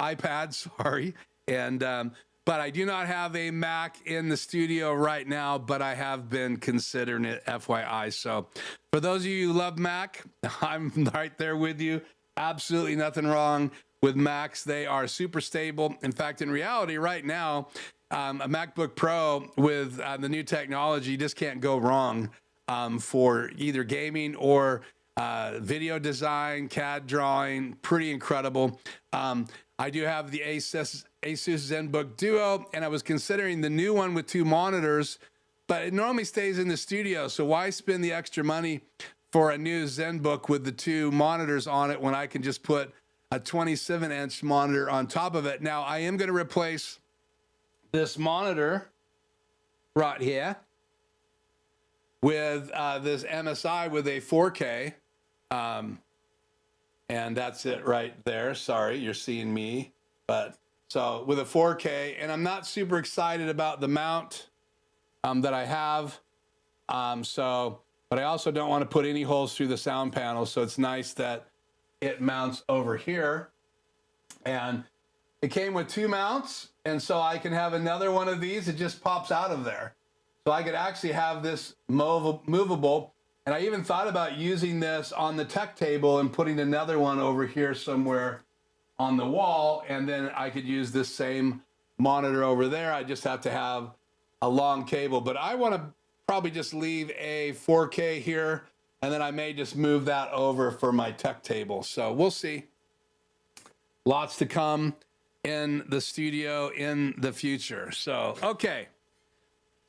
iPad, sorry. And, but I do not have a Mac in the studio right now, but I have been considering it, FYI. So for those of you who love Mac, I'm right there with you. Absolutely nothing wrong with Macs. They are super stable. In fact, in reality, right now, a MacBook Pro with the new technology just can't go wrong for either gaming or video design, CAD drawing. Pretty incredible. I do have the Asus ZenBook Duo, and I was considering the new one with 2 monitors, but it normally stays in the studio. So why spend the extra money for a new ZenBook with the 2 monitors on it when I can just put a 27-inch monitor on top of it? Now, I am going to replace this monitor right here with this MSI with a 4K. And that's it right there. Sorry, you're seeing me. But so with a 4K, and I'm not super excited about the mount that I have. But I also don't want to put any holes through the sound panel. So it's nice that it mounts over here. And it came with 2 mounts. And so I can have another one of these. It just pops out of there. So I could actually have this movable. And I even thought about using this on the tech table and putting another one over here somewhere on the wall. And then I could use this same monitor over there. I just have to have a long cable. But I want to probably just leave a 4K here. And then I may just move that over for my tech table. So we'll see. Lots to come in the studio in the future. So, okay.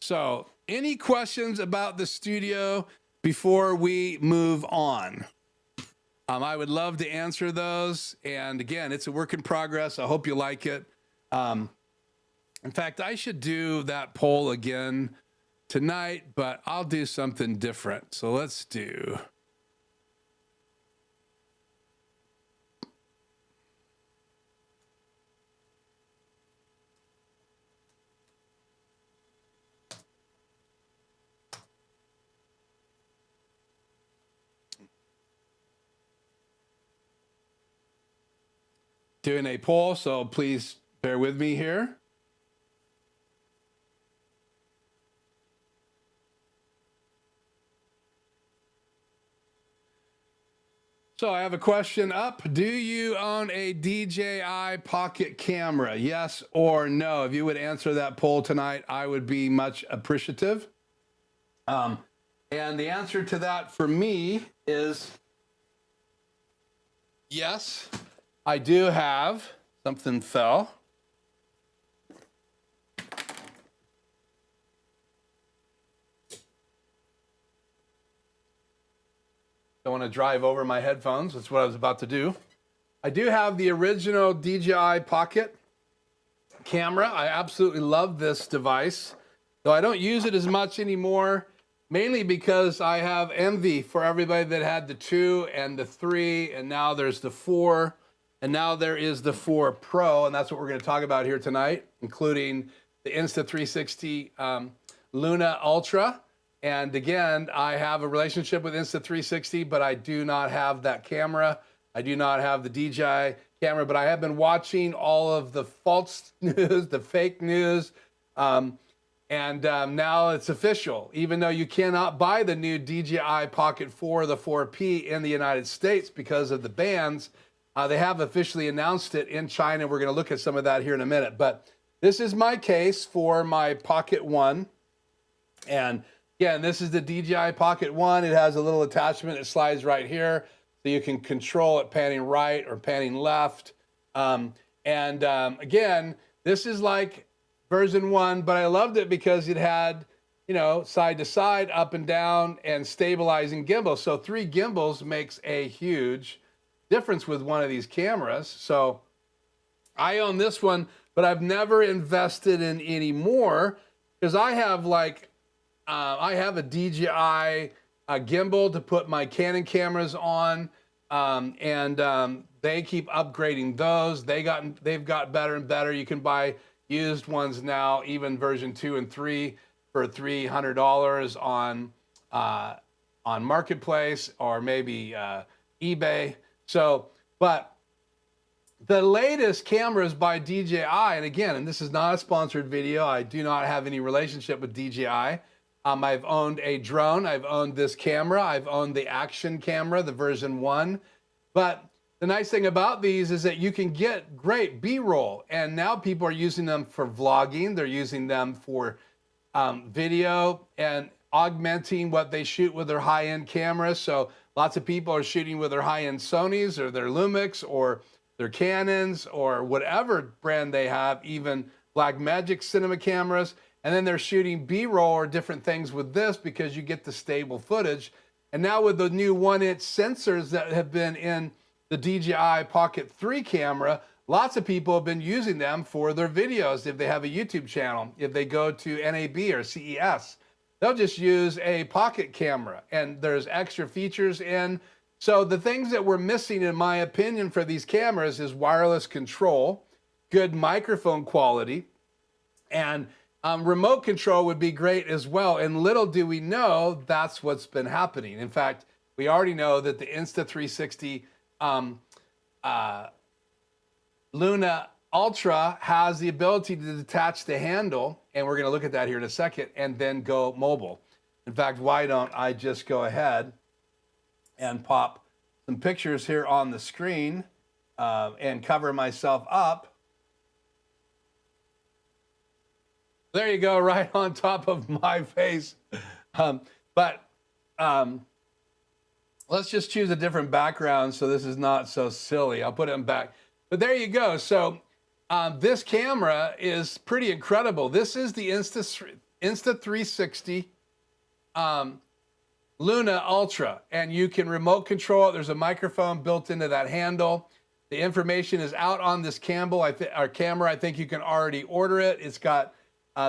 So any questions about the studio before we move on? I would love to answer those. And again, it's a work in progress. I hope you like it. In fact, I should do that poll again tonight, but I'll do something different. So let's do. Doing a poll, so please bear with me here. So I have a question up. Do you own a DJI Pocket camera? Yes or no? If you would answer that poll tonight, I would be much appreciative. And the answer to that for me is yes. I do have, something fell. Don't want to drive over my headphones. That's what I was about to do. I do have the original DJI Pocket camera. I absolutely love this device, though I don't use it as much anymore, mainly because I have envy for everybody that had the 2 and the 3, and now there's the 4. And now there is the 4 Pro, and that's what we're going to talk about here tonight, including the Insta360 Luna Ultra. And again, I have a relationship with Insta360, but I do not have that camera. I do not have the DJI camera, but I have been watching all of the false news, the fake news, and now it's official. Even though you cannot buy the new DJI Pocket 4, the 4P in the United States because of the bans, they have officially announced it in China. We're going to look at some of that here in a minute. But this is my case for my Pocket 1. And again, this is the DJI Pocket 1. It has a little attachment. It slides right here. So you can control it panning right or panning left. Again, this is like version 1. But I loved it because it had, you know, side to side, up and down, and stabilizing gimbal. So 3 gimbals makes a huge difference with one of these cameras. So I own this one, but I've never invested in any more because I have like I have a DJI gimbal to put my Canon cameras on, they keep upgrading those. They've got better and better. You can buy used ones now, even version 2 and 3 for $300 on Marketplace or maybe eBay. So, but the latest cameras by DJI, and again, and this is not a sponsored video. I do not have any relationship with DJI. I've owned a drone. I've owned this camera. I've owned the action camera, the version 1. But the nice thing about these is that you can get great B-roll. And now people are using them for vlogging. They're using them for video and augmenting what they shoot with their high-end cameras. So lots of people are shooting with their high-end Sonys or their Lumix or their Canons or whatever brand they have, even Blackmagic cinema cameras. And then they're shooting B-roll or different things with this because you get the stable footage. And now with the new 1-inch sensors that have been in the DJI Pocket 3 camera, lots of people have been using them for their videos. If they have a YouTube channel, if they go to NAB or CES, they'll just use a Pocket camera and there's extra features in. So the things that we're missing, in my opinion, for these cameras is wireless control, good microphone quality, and remote control would be great as well. And little do we know that's what's been happening. In fact, we already know that the Insta360 Luna Ultra has the ability to detach the handle, and we're going to look at that here in a second, and then go mobile. In fact, why don't I just go ahead and pop some pictures here on the screen and cover myself up. There you go, right on top of my face. Let's just choose a different background so this is not so silly. I'll put it back. But there you go. So this camera is pretty incredible. This is the Insta360 Luna Ultra, and you can remote control it. There's a microphone built into that handle. The information is out on this camera. I think you can already order it. It's got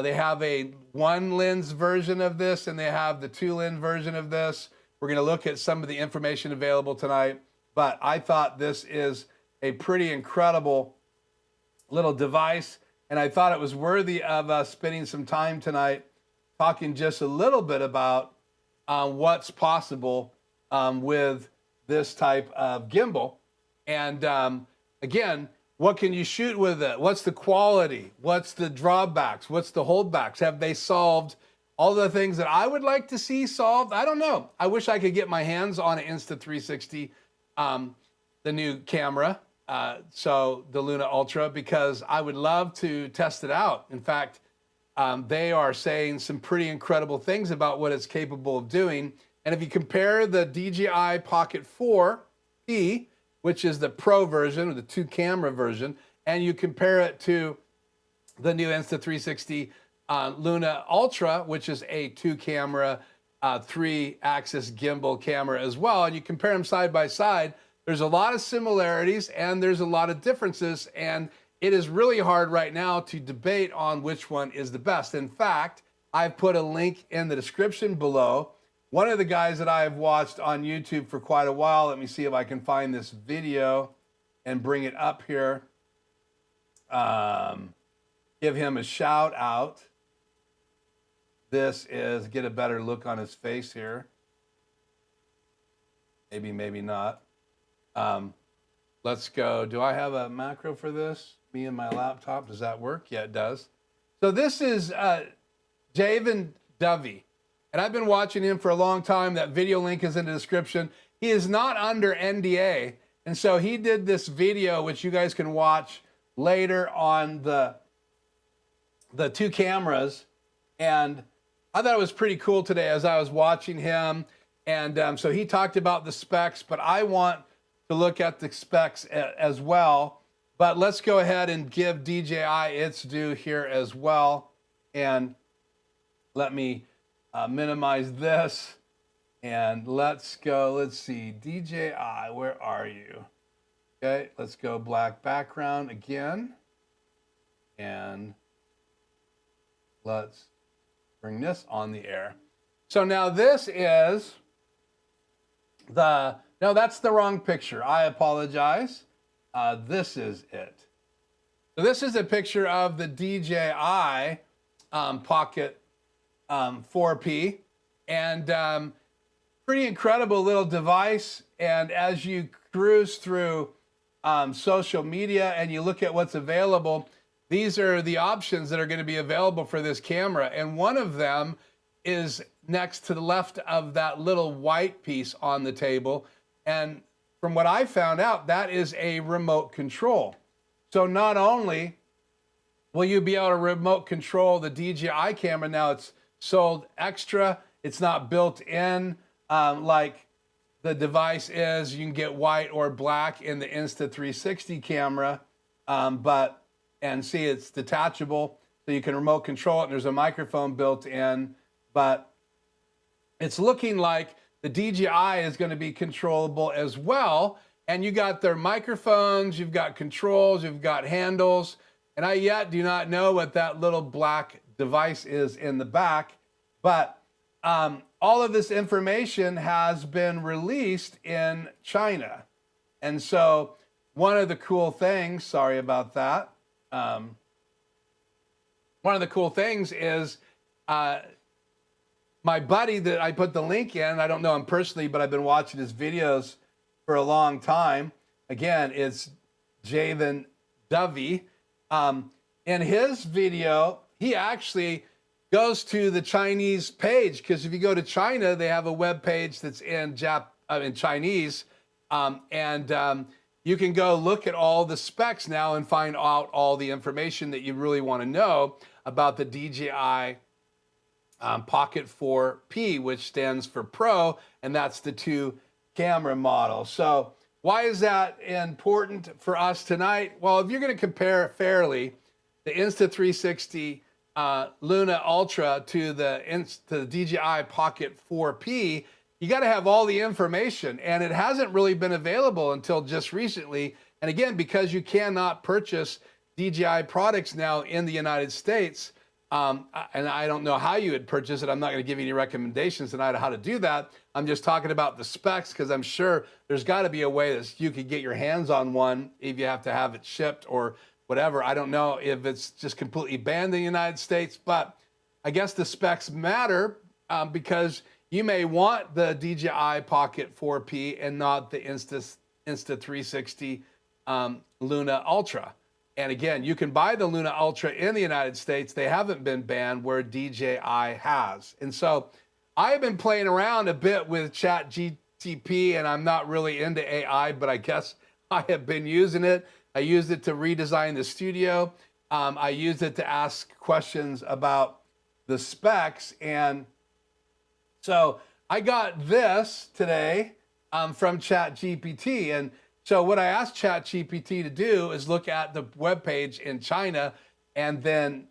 they have a 1-lens version of this, and they have the 2-lens version of this. We're going to look at some of the information available tonight, but I thought this is a pretty incredible little device, and I thought it was worthy of us spending some time tonight talking just a little bit about what's possible with this type of gimbal. And again, what can you shoot with it? What's the quality? What's the drawbacks? What's the holdbacks? Have they solved all the things that I would like to see solved? I don't know. I wish I could get my hands on an Insta360, the new camera, so the Luna Ultra, because I would love to test it out. In fact, they are saying some pretty incredible things about what it's capable of doing. And if you compare the DJI Pocket 4P, which is the Pro version, or the 2-camera version, and you compare it to the new Insta360 Luna Ultra, which is a 2-camera, 3-axis gimbal camera as well, and you compare them side by side, there's a lot of similarities and there's a lot of differences, and it is really hard right now to debate on which one is the best. In fact, I've put a link in the description below. One of the guys that I have watched on YouTube for quite a while, let me see if I can find this video and bring it up here. Give him a shout out. This is, get a better look on his face here. Maybe, maybe not. Let's go. Do I have a macro for this? Me and my laptop, does that work? Yeah, it does. So this is Javen Dovey. And I've been watching him for a long time. That video link is in the description. He is not under NDA. And so he did this video, which you guys can watch later on the 2 cameras. And I thought it was pretty cool today as I was watching him. And so he talked about the specs, but I want to look at the specs as well. But let's go ahead and give DJI its due here as well. And let me minimize this, and let's go. Let's see, DJI, where are you? Okay, let's go black background again, and let's bring this on the air. So now this is no, that's the wrong picture. I apologize. This is it. So this is a picture of the DJI Pocket 4P, and pretty incredible little device. And as you cruise through social media and you look at what's available, these are the options that are going to be available for this camera. And one of them is next to the left of that little white piece on the table. And from what I found out, that is a remote control. So not only will you be able to remote control the DJI camera, now it's sold extra, it's not built in like the device is. You can get white or black in the Insta360 camera, and see it's detachable, so you can remote control it, and there's a microphone built in, but it's looking like the DJI is going to be controllable as well. And you got their microphones, you've got controls, you've got handles, and I yet do not know what that little black device is in the back, but all of this information has been released in China. And so one of the cool things, sorry about that, one of the cool things is my buddy that I put the link in, I don't know him personally, but I've been watching his videos for a long time. Again, it's Javen Dovey. In his video, he actually goes to the Chinese page, because if you go to China, they have a web page that's in Chinese, and you can go look at all the specs now and find out all the information that you really want to know about the DJI Pocket 4P, which stands for Pro, and that's the 2 camera model. So why is that important for us tonight? Well, if you're going to compare fairly the Insta360 Luna Ultra to the DJI Pocket 4P, you got to have all the information, and it hasn't really been available until just recently. And again, because you cannot purchase DJI products now in the United States, and I don't know how you would purchase it. I'm not going to give you any recommendations tonight on how to do that. I'm just talking about the specs, because I'm sure there's got to be a way that you could get your hands on one if you have to have it shipped or whatever. I don't know if it's just completely banned in the United States, but I guess the specs matter because you may want the DJI Pocket 4P and not the Insta360 Luna Ultra. And again, you can buy the Luna Ultra in the United States. They haven't been banned where DJI has. And so I've been playing around a bit with ChatGPT, and I'm not really into AI, but I guess I have been using it. I used it to redesign the studio. I used it to ask questions about the specs. And so I got this today from ChatGPT. And so what I asked ChatGPT to do is look at the webpage in China and then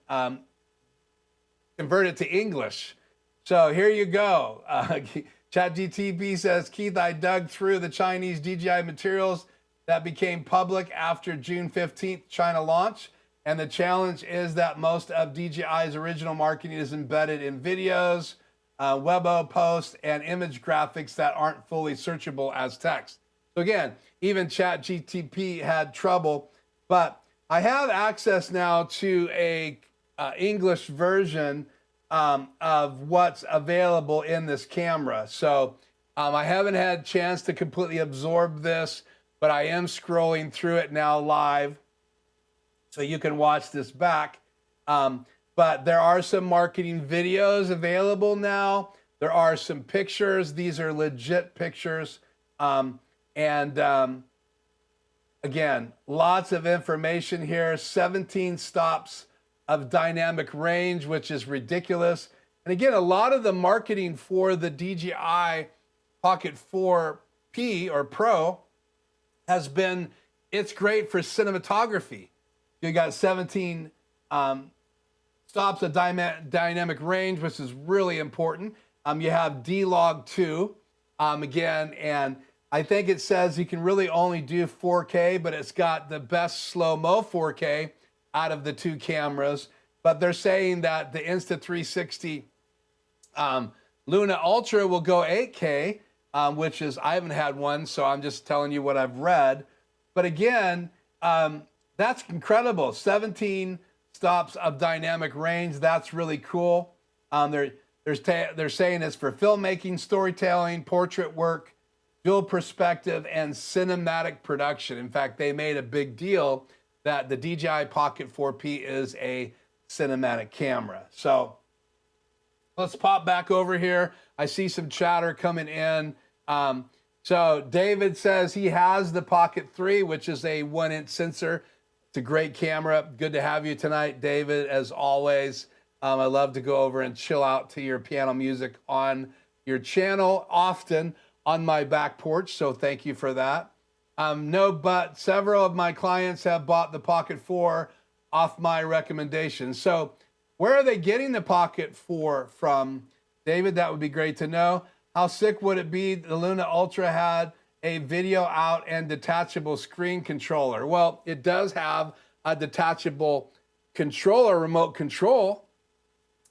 convert it to English. So here you go. ChatGPT says, Keith, I dug through the Chinese DJI materials that became public after June 15th China launch. And the challenge is that most of DJI's original marketing is embedded in videos, Webo posts, and image graphics that aren't fully searchable as text. So again, even ChatGPT had trouble, but I have access now to a English version of what's available in this camera. So I haven't had a chance to completely absorb this, but I am scrolling through it now live, so you can watch this back. But there are some marketing videos available now. There are some pictures. These are legit pictures. Again, lots of information here. 17 stops of dynamic range, which is ridiculous. And again, a lot of the marketing for the DJI Pocket 4P or Pro has been, it's great for cinematography. You got 17 stops of dynamic range, which is really important. You have D-Log 2 again, and I think it says you can really only do 4K, but it's got the best slow-mo 4K out of the 2 cameras. But they're saying that the Insta360 Luna Ultra will go 8K, which is, I haven't had one, so I'm just telling you what I've read. But again, that's incredible. 17 stops of dynamic range. That's really cool. They're saying it's for filmmaking, storytelling, portrait work, dual perspective, and cinematic production. In fact, they made a big deal that the DJI Pocket 4P is a cinematic camera. So let's pop back over here. I see some chatter coming in. So David says he has the Pocket 3, which is a 1-inch sensor. It's a great camera. Good to have you tonight, David, as always. I love to go over and chill out to your piano music on your channel, often on my back porch, so thank you for that. No, but several of my clients have bought the Pocket 4 off my recommendation. So where are they getting the Pocket 4 from, David? That would be great to know. How sick would it be the Luna Ultra had a video out and detachable screen controller? Well, it does have a detachable controller, remote control,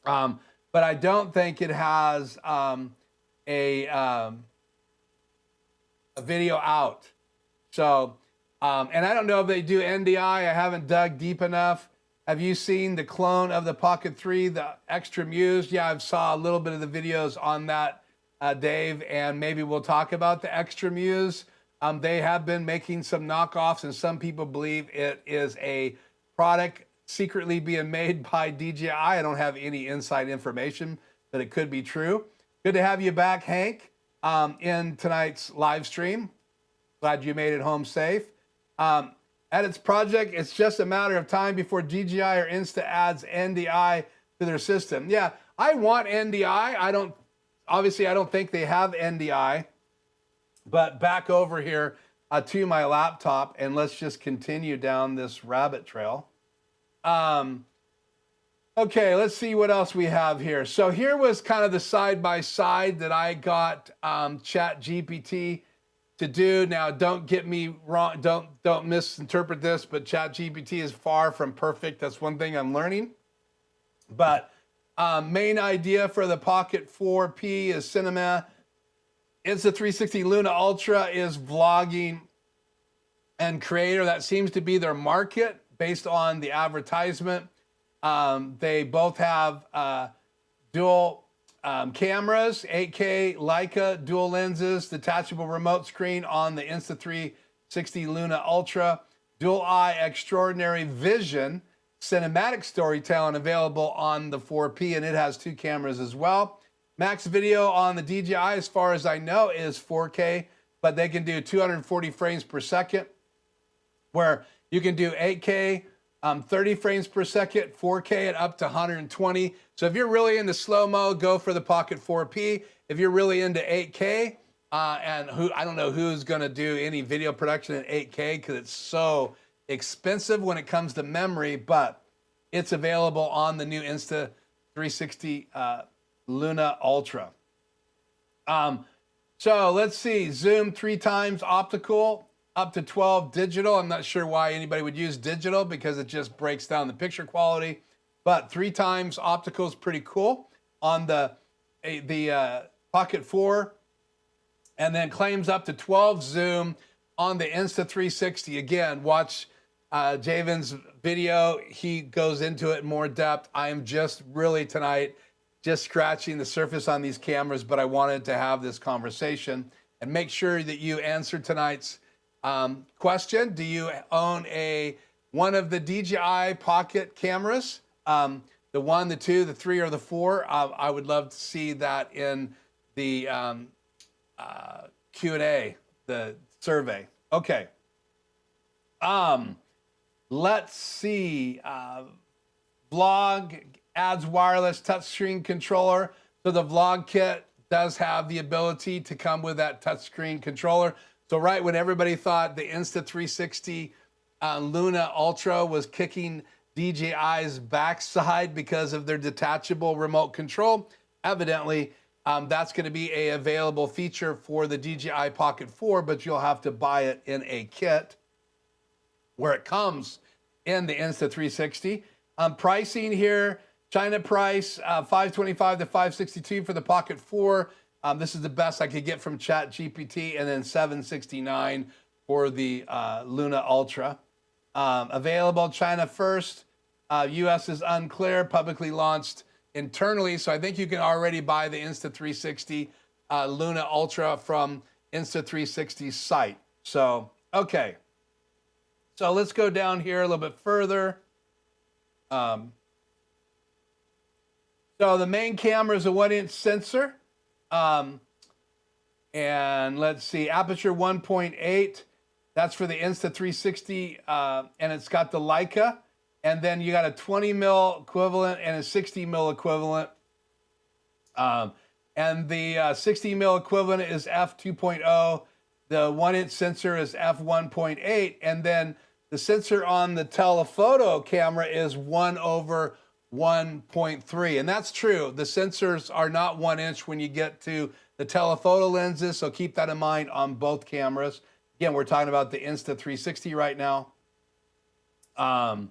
but I don't think it has a video out. So, and I don't know if they do NDI. I haven't dug deep enough. Have you seen the clone of the Pocket 3, the Extreme Iso? Yeah, I've saw a little bit of the videos on that, Dave, and maybe we'll talk about the Extreme Iso. They have been making some knockoffs, and some people believe it is a product secretly being made by DJI. I don't have any inside information, but it could be true. Good to have you back, Hank, in tonight's live stream. Glad you made it home safe. At its project, it's just a matter of time before DJI or Insta adds NDI to their system. Yeah, I want NDI. Obviously, I don't think they have NDI. But back over here to my laptop, and let's just continue down this rabbit trail. Okay, let's see what else we have here. So here was kind of the side-by-side that I got ChatGPT to do. Now, don't get me wrong, don't misinterpret this, but ChatGPT is far from perfect. That's one thing I'm learning. But main idea for the Pocket 4P is cinema. Insta360 Luna Ultra is vlogging and creator. That seems to be their market based on the advertisement. They both have dual cameras, 8K Leica dual lenses, detachable remote screen on the Insta360 Luna Ultra, dual eye extraordinary vision, cinematic storytelling available on the 4P, and it has 2 cameras as well. Max video on the DJI, as far as I know, is 4K, but they can do 240 frames per second, where you can do 8K, 30 frames per second, 4K at up to 120. So if you're really into slow-mo, go for the Pocket 4P. If you're really into 8K, and I don't know who's gonna do any video production in 8K because it's so expensive when it comes to memory, but it's available on the new Insta360 Luna Ultra. So let's see, zoom 3 times optical, up to 12 digital. I'm not sure why anybody would use digital because it just breaks down the picture quality, but 3 times optical is pretty cool on the Pocket 4, and then claims up to 12 zoom on the Insta360. Again, watch Javen's video. He goes into it in more depth. I am just really tonight just scratching the surface on these cameras, but I wanted to have this conversation and make sure that you answer tonight's question. Do you own one of the DJI Pocket cameras? The 1, the 2, the 3, or the 4? I would love to see that in the Q&A, the survey. Okay. Let's see. Vlog adds wireless touchscreen controller. So the Vlog kit does have the ability to come with that touchscreen controller. So right when everybody thought the Insta360 Luna Ultra was kicking DJI's backside because of their detachable remote control, evidently that's going to be an available feature for the DJI Pocket 4, but you'll have to buy it in a kit where it comes in the Insta360. Pricing here, China price, $525 to $562 for the Pocket 4. This is the best I could get from ChatGPT, and then $769 for the Luna Ultra. Available China first. US is unclear, publicly launched internally. So I think you can already buy the Insta360 Luna Ultra from Insta360 site. So, okay. So let's go down here a little bit further. So the main camera is a 1-inch sensor. And let's see, aperture 1.8. That's for the Insta360, and it's got the Leica. And then you got a 20 mil equivalent and a 60 mil equivalent. And the 60 mil equivalent is f2.0. The 1-inch sensor is f1.8. And then the sensor on the telephoto camera is 1/1.3. And that's true. The sensors are not 1 inch when you get to the telephoto lenses. So keep that in mind on both cameras. Again, we're talking about the Insta360 right now. And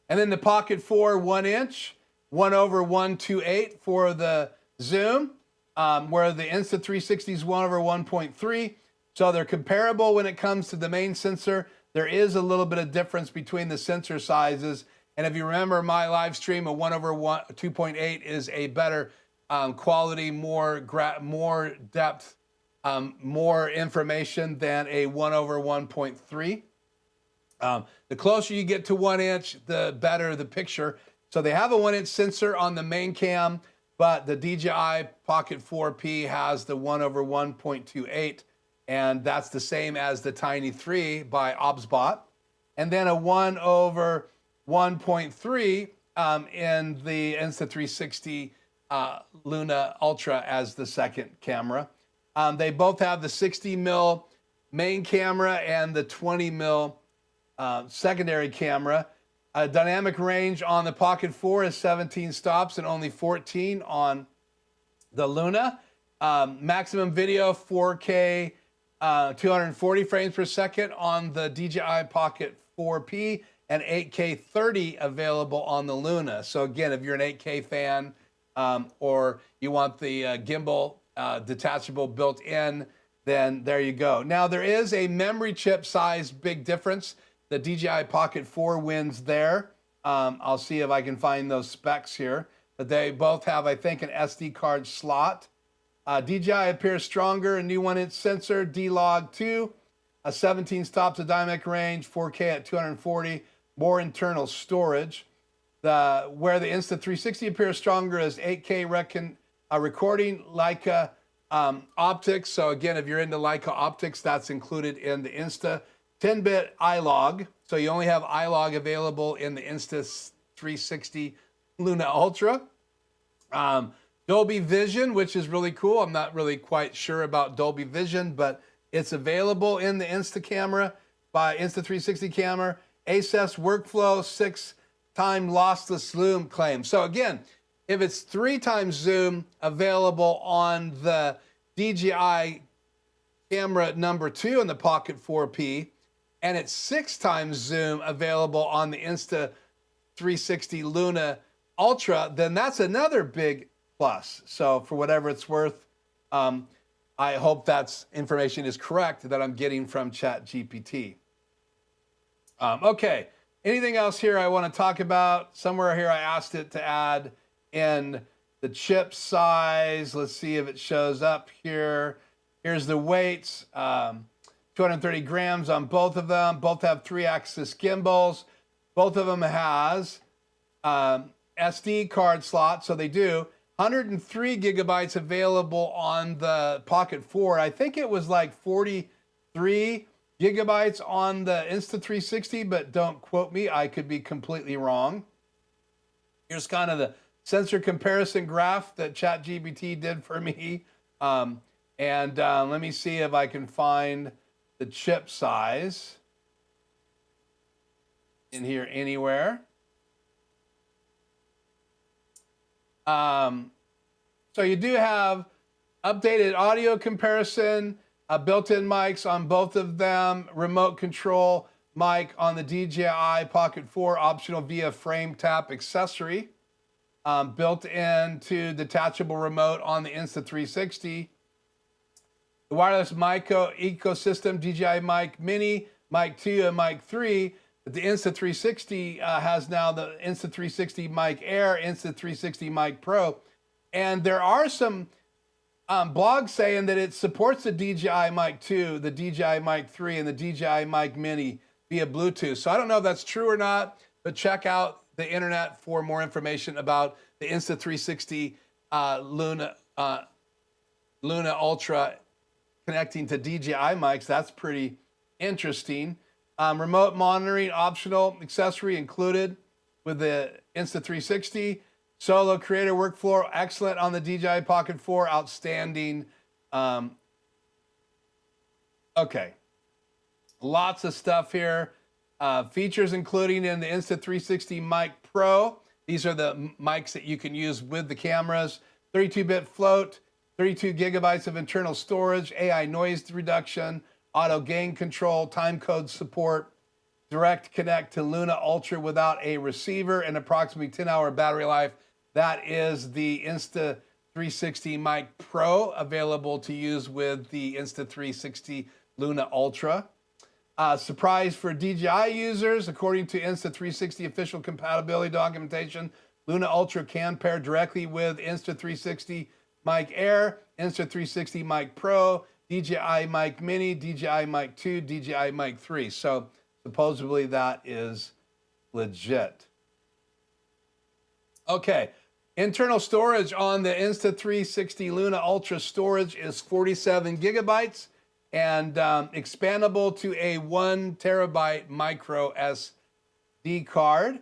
then the Pocket 4 1 inch, 1/128 for the zoom, where the Insta360 is 1/1.3. So they're comparable when it comes to the main sensor. There is a little bit of difference between the sensor sizes. And if you remember my live stream, a 1/2.8 is a better quality, more depth, more information than a 1/1.3. The closer you get to 1 inch, the better the picture. So they have a 1-inch sensor on the main cam, but the DJI Pocket 4P has the 1/1.28, and that's the same as the Tiny 3 by OBSBot. And then a 1/1.3 in the Insta360 Luna Ultra as the second camera. They both have the 60 mil main camera and the 20 mil secondary camera. Dynamic range on the Pocket 4 is 17 stops and only 14 on the Luna. Maximum video 4K 240 frames per second on the DJI Pocket 4P and 8K 30 available on the Luna. So again, if you're an 8K fan or you want the gimbal detachable built in, then there you go. Now there is a memory chip size big difference. The DJI Pocket 4 wins there. I'll see if I can find those specs here. But they both have, I think, an SD card slot. DJI appears stronger, a new 1-inch sensor, D-Log 2, a 17 stops of dynamic range, 4K at 240, more internal storage. Where the Insta360 appears stronger is 8K recording, Leica optics. So again, if you're into Leica optics, that's included in the Insta. 10-bit iLog, so you only have iLog available in the Insta360 Luna Ultra. Dolby Vision, which is really cool. I'm not really quite sure about Dolby Vision, but it's available in the Insta360 camera. ACES workflow, 6-time lossless zoom claim. So again, if it's 3 times zoom available on the DJI camera number 2 in the Pocket 4P, and it's 6 times zoom available on the Insta360 Luna Ultra, then that's another big plus. So for whatever it's worth, I hope that's information is correct that I'm getting from ChatGPT. Okay, anything else here I want to talk about? Somewhere here I asked it to add in the chip size. Let's see if it shows up here. Here's the weights. 230 grams on both of them. Both have 3-axis gimbals. Both of them has SD card slot, so they do. 103 gigabytes available on the Pocket 4. I think it was like 43 gigabytes on the Insta360, but don't quote me. I could be completely wrong. Here's kind of the sensor comparison graph that ChatGPT did for me. Let me see if I can find the chip size in here anywhere. So you do have updated audio comparison, built-in mics on both of them, remote control mic on the DJI Pocket 4, optional via frame tap accessory, built into detachable remote on the Insta360. The wireless mic ecosystem, DJI Mic Mini, Mic 2, and Mic 3. The Insta360 has now the Insta360 Mic Air, Insta360 Mic Pro. And there are some Blog saying that it supports the DJI Mic 2, the DJI Mic 3, and the DJI Mic Mini via Bluetooth. So I don't know if that's true or not, but check out the internet for more information about the Insta360 Luna Ultra connecting to DJI mics. That's pretty interesting. Remote monitoring optional accessory included with the Insta360. Solo creator workflow, excellent on the DJI Pocket 4, outstanding. Okay, lots of stuff here. Features including in the Insta360 Mic Pro. These are the mics that you can use with the cameras. 32-bit float, 32 gigabytes of internal storage, AI noise reduction, auto gain control, time code support, direct connect to Luna Ultra without a receiver, and approximately 10-hour battery life. That is the Insta360 Mic Pro, available to use with the Insta360 Luna Ultra. Surprise for DJI users, according to Insta360 official compatibility documentation, Luna Ultra can pair directly with Insta360 Mic Air, Insta360 Mic Pro, DJI Mic Mini, DJI Mic 2, DJI Mic 3. So supposedly that is legit. Okay, internal storage on the Insta360 Luna Ultra storage is 47 gigabytes and expandable to a 1 terabyte micro SD card.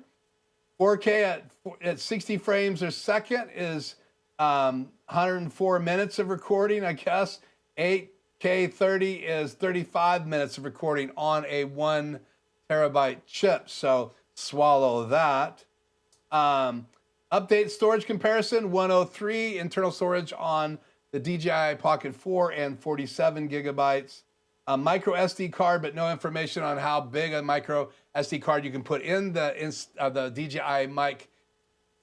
4K at 60 frames a second is 104 minutes of recording, I guess. 8K 30 is 35 minutes of recording on a 1 terabyte chip. So swallow that. Update storage comparison, 103 internal storage on the DJI Pocket 4 and 47 gigabytes. A micro SD card, but no information on how big a micro SD card you can put in the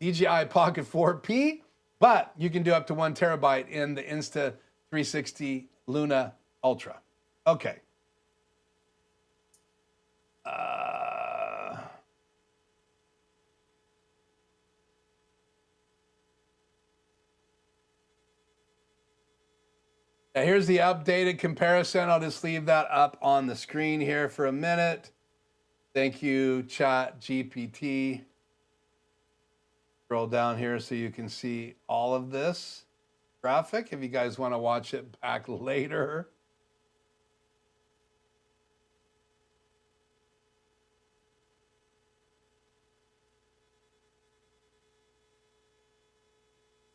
DJI Pocket 4P, but you can do up to 1 terabyte in the Insta360 Luna Ultra. Okay. Now here's the updated comparison. I'll just leave that up on the screen here for a minute. Thank you, ChatGPT. Scroll down here so you can see all of this graphic if you guys want to watch it back later.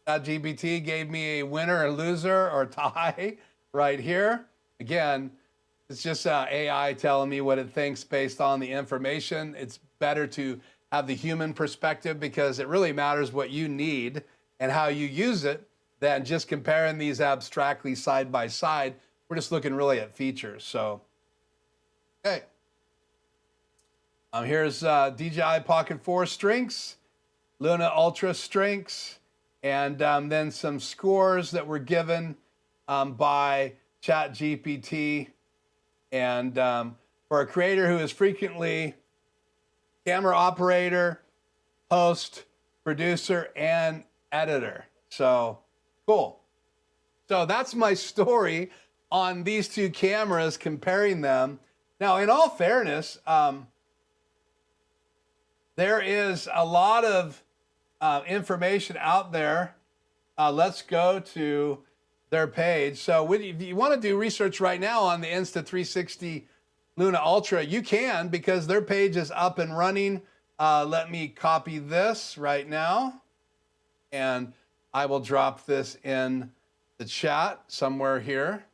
ChatGPT gave me a winner, a loser, or tie right here. Again, it's just AI telling me what it thinks based on the information. It's better to have the human perspective because it really matters what you need and how you use it than just comparing these abstractly side by side. We're just looking really at features. So, okay. Here's DJI Pocket 4 strengths, Luna Ultra strengths, and then some scores that were given by ChatGPT. And for a creator who is frequently camera operator, host, producer, and editor. So cool. So that's my story on these two cameras, comparing them. Now, in all fairness, there is a lot of information out there. Let's go to their page. So if you want to do research right now on the Insta360 Luna Ultra, you can, because their page is up and running. Let me copy this right now, and I will drop this in the chat somewhere here.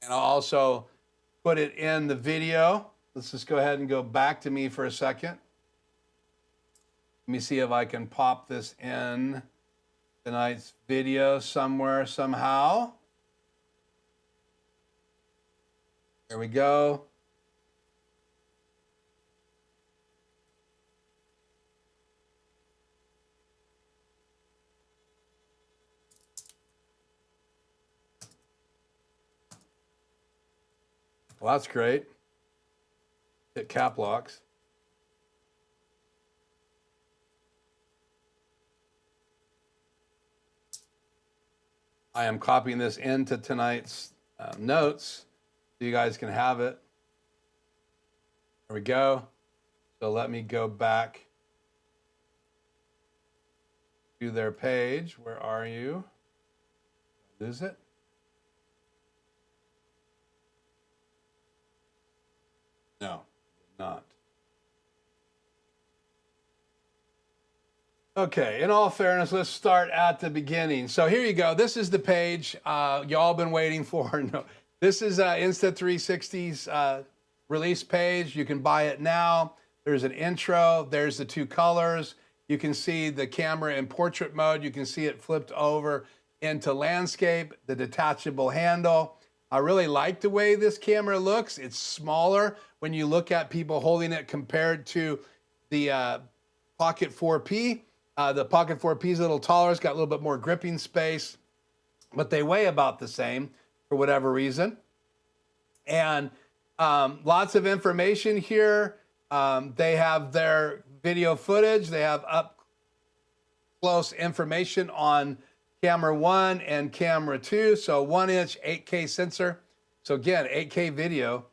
And I'll also put it in the video. Let's just go ahead and go back to me for a second. Let me see if I can pop this in tonight's video somewhere, somehow. There we go. Well, that's great. Hit cap locks. I am copying this into tonight's notes so you guys can have it. There we go. So let me go back to their page. Where are you? Lose it? No, not. Okay, in all fairness, let's start at the beginning. So here you go. This is the page y'all been waiting for. No, this is Insta360's release page. You can buy it now. There's an intro. There's the two colors. You can see the camera in portrait mode. You can see it flipped over into landscape, the detachable handle. I really like the way this camera looks. It's smaller when you look at people holding it compared to the Pocket 4P. The Pocket 4P is a little taller. It's got a little bit more gripping space, but they weigh about the same for whatever reason. And lots of information here. They have their video footage. They have up close information on camera 1 and camera 2. So 1-inch 8K sensor. So again, 8K video.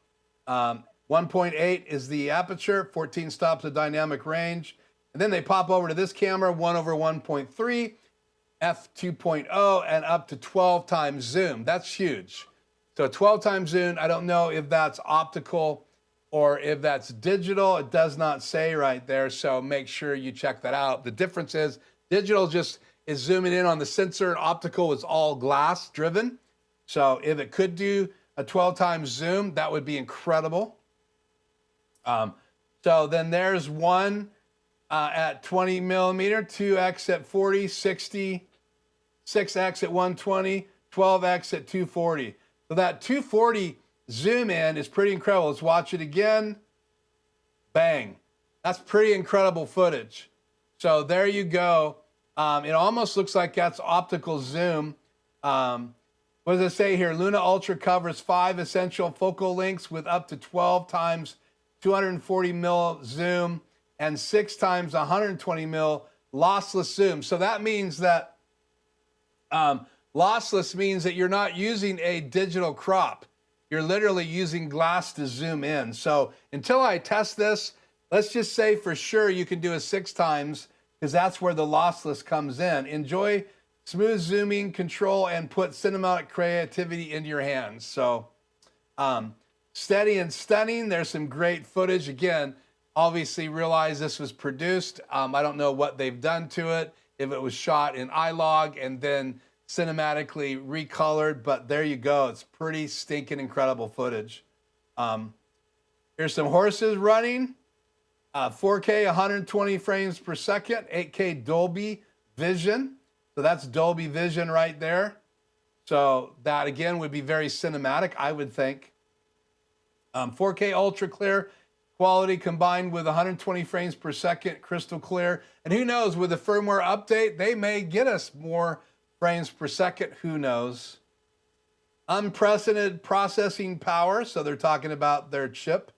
1.8 is the aperture, 14 stops of dynamic range. And then they pop over to this camera, 1/1.3, f2.0, and up to 12 times zoom. That's huge. So 12 times zoom, I don't know if that's optical or if that's digital. It does not say right there, so make sure you check that out. The difference is digital just is zooming in on the sensor, and optical is all glass driven. So if it could do a 12 times zoom, that would be incredible. So then there's one at 20 millimeter, 2x at 40, 60, 6x at 120, 12x at 240. So that 240 zoom in is pretty incredible. Let's watch it again. Bang. That's pretty incredible footage. So there you go. It almost looks like that's optical zoom. What does it say here? Luna Ultra covers 5 essential focal lengths with up to 12 times 240 mil zoom and 6 times 120 mil lossless zoom. So that means that lossless means that you're not using a digital crop. You're literally using glass to zoom in. So until I test this, let's just say for sure you can do a 6 times because that's where the lossless comes in. Enjoy smooth zooming control and put cinematic creativity into your hands. So steady and stunning. There's some great footage. Again, obviously realize this was produced. I don't know what they've done to it, if it was shot in iLog and then cinematically recolored, but there you go. It's pretty stinking incredible footage. Here's some horses running. 4K, 120 frames per second, 8K Dolby Vision. So that's Dolby Vision right there. So that again would be very cinematic, I would think. 4K ultra clear quality combined with 120 frames per second, crystal clear. And who knows, with the firmware update, they may get us more frames per second, who knows. Unprecedented processing power, so they're talking about their chip.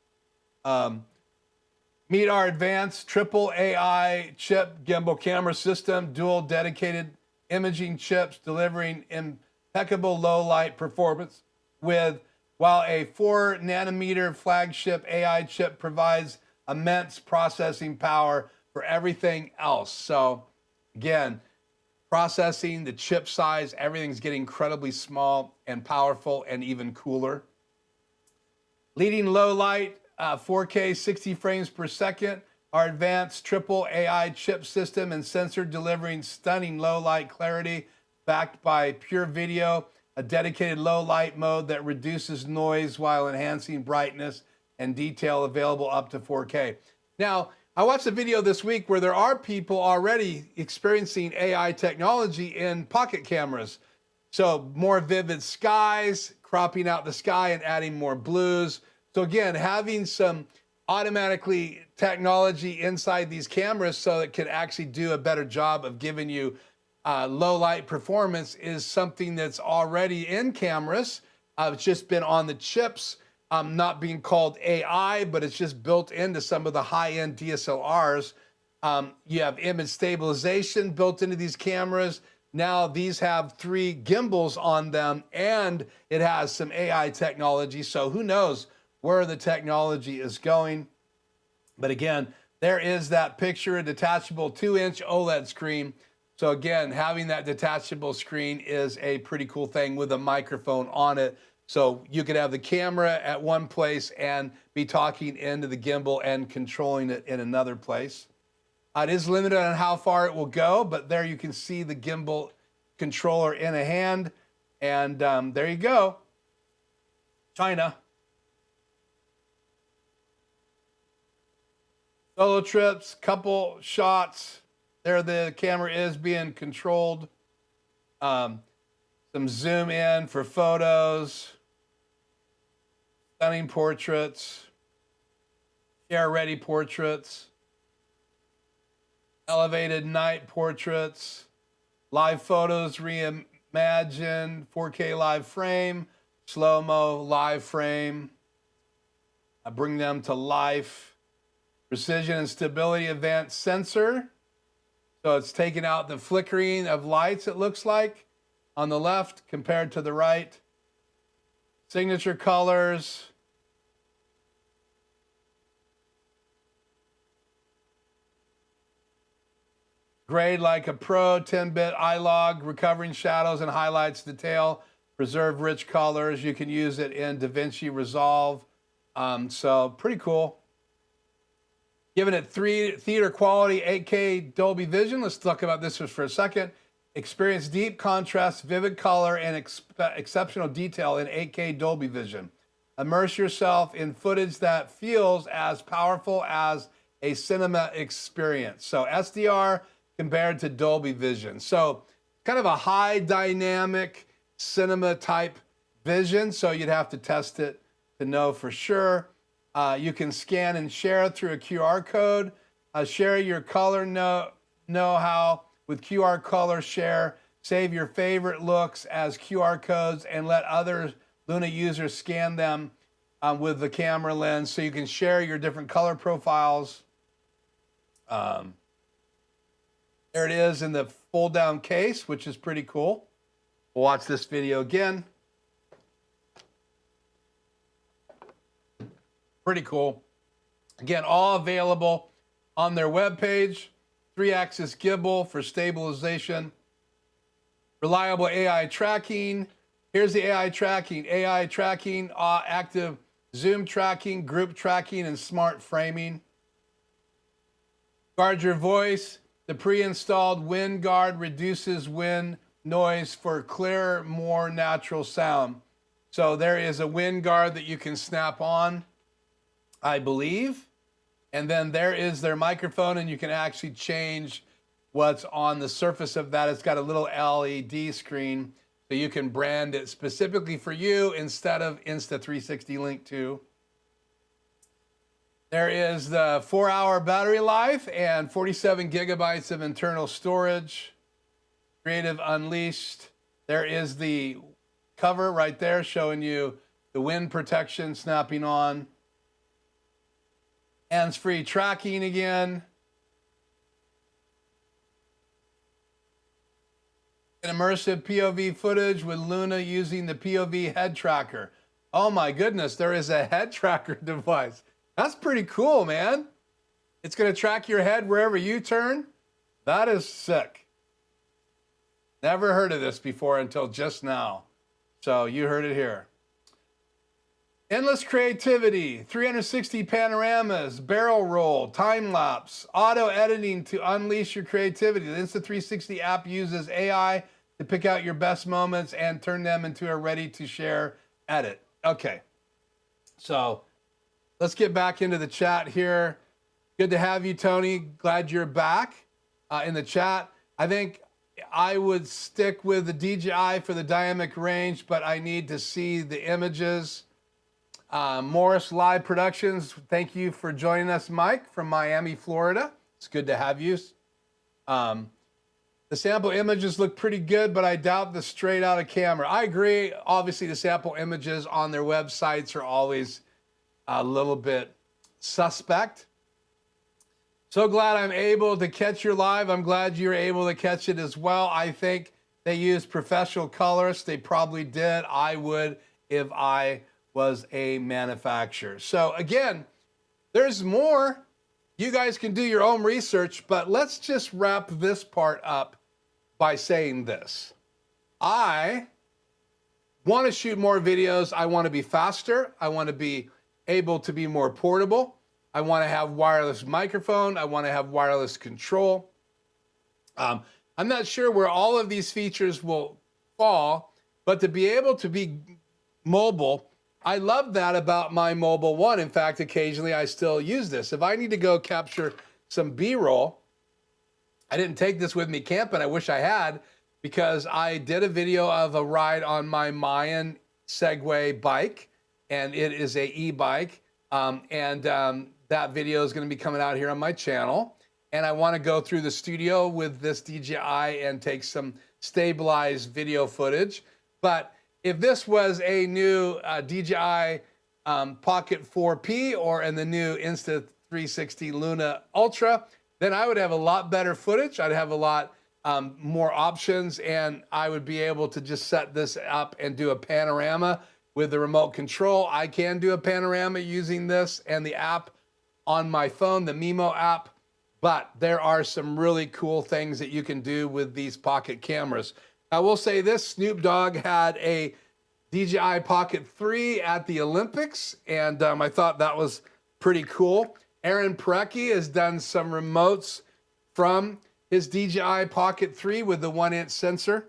Meet our advanced triple AI chip gimbal camera system, dual dedicated imaging chips delivering impeccable low light performance while a 4 nanometer flagship AI chip provides immense processing power for everything else. So again, processing, the chip size, everything's getting incredibly small and powerful and even cooler. Leading low light, 4K 60 frames per second, our advanced triple AI chip system and sensor delivering stunning low light clarity backed by pure video, a dedicated low light mode that reduces noise while enhancing brightness and detail, available up to 4K. Now, I watched a video this week where there are people already experiencing AI technology in pocket cameras. So more vivid skies, cropping out the sky and adding more blues. So again, having some automatically technology inside these cameras so it can actually do a better job of giving you low light performance is something that's already in cameras. It's just been on the chips, not being called AI, but it's just built into some of the high-end DSLRs. You have image stabilization built into these cameras. Now these have 3 gimbals on them, and it has some AI technology. So who knows where the technology is going. But again, there is that picture, a detachable 2-inch OLED screen. So again, having that detachable screen is a pretty cool thing with a microphone on it. So you could have the camera at one place and be talking into the gimbal and controlling it in another place. It is limited on how far it will go, but there you can see the gimbal controller in a hand. And there you go. China. Solo trips, couple shots. There the camera is being controlled. Some zoom in for photos. Stunning portraits. Share ready portraits. Elevated night portraits. Live photos reimagined. 4K live frame. Slow-mo live frame. I bring them to life. Precision and stability advanced sensor. So it's taking out the flickering of lights, it looks like, on the left compared to the right. Signature colors. Grade like a pro, 10-bit iLog, recovering shadows and highlights detail, preserve rich colors. You can use it in DaVinci Resolve. So pretty cool. Giving it theater quality 8K Dolby Vision. Let's talk about this for a second. Experience deep contrast, vivid color, and exceptional detail in 8K Dolby Vision. Immerse yourself in footage that feels as powerful as a cinema experience. So SDR compared to Dolby Vision. So kind of a high dynamic cinema type vision. So you'd have to test it to know for sure. You can scan and share through a QR code. Share your color know-how with QR color share. Save your favorite looks as QR codes and let other Luna users scan them with the camera lens, so you can share your different color profiles. There it is in the fold down case, which is pretty cool. We'll watch this video again. Pretty cool. Again, all available on their webpage. 3-axis gimbal for stabilization. Reliable AI tracking. Here's the AI tracking. AI tracking, active zoom tracking, group tracking, and smart framing. Guard your voice. The pre-installed wind guard reduces wind noise for clearer, more natural sound. So there is a wind guard that you can snap on, I believe. And then there is their microphone, and you can actually change what's on the surface of that. It's got a little LED screen, so you can brand it specifically for you instead of Insta360 Link 2. There is the 4-hour battery life and 47 gigabytes of internal storage. Creative Unleashed. There is the cover right there showing you the wind protection snapping on. Hands-free tracking again. An immersive POV footage with Luna using the POV head tracker. Oh my goodness, there is a head tracker device. That's pretty cool, man. It's going to track your head wherever you turn. That is sick. Never heard of this before until just now. So you heard it here. Endless creativity, 360 panoramas, barrel roll, time lapse, auto editing to unleash your creativity. The Insta360 app uses AI to pick out your best moments and turn them into a ready to share edit. Okay. So let's get back into the chat here. Good to have you, Tony. Glad you're back in the chat. I think I would stick with the DJI for the dynamic range, but I need to see the images. Morris Live Productions, thank you for joining us, Mike, from Miami, Florida. It's good to have you. The sample images look pretty good, but I doubt the straight out of camera. I agree. Obviously, the sample images on their websites are always a little bit suspect. So glad I'm able to catch your live. I'm glad you're able to catch it as well. I think they use professional colorists. They probably did. I would if I was a manufacturer. So again, there's more. You guys can do your own research, but let's just wrap this part up by saying this. I want to shoot more videos. I want to be faster. I want to be able to be more portable. I want to have wireless microphone. I want to have wireless control. I'm not sure where all of these features will fall, but to be able to be mobile, I love that about my Mobile One. In fact, occasionally I still use this. If I need to go capture some B-roll, I didn't take this with me camping. I wish I had, because I did a video of a ride on my Mayan Segway bike, and it is a e-bike. That video is going to be coming out here on my channel. And I want to go through the studio with this DJI and take some stabilized video footage. But if this was a new DJI Pocket 4P or in the new Insta360 Luna Ultra, then I would have a lot better footage. I'd have a lot more options, and I would be able to just set this up and do a panorama with the remote control. I can do a panorama using this and the app on my phone, the Mimo app. But there are some really cool things that you can do with these Pocket cameras. I will say this, Snoop Dogg had a DJI Pocket 3 at the Olympics, and I thought that was pretty cool. Aaron Parecki has done some remotes from his DJI Pocket 3 with the 1-inch sensor.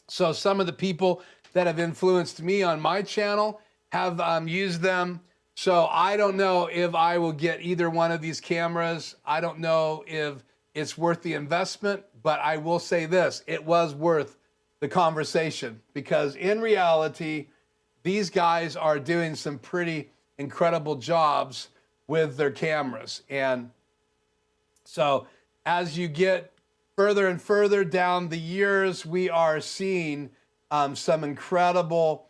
So some of the people that have influenced me on my channel have used them. So I don't know if I will get either one of these cameras. I don't know if it's worth the investment, but I will say this, it was worth the conversation, because in reality, these guys are doing some pretty incredible jobs with their cameras. And so as you get further and further down the years, we are seeing some incredible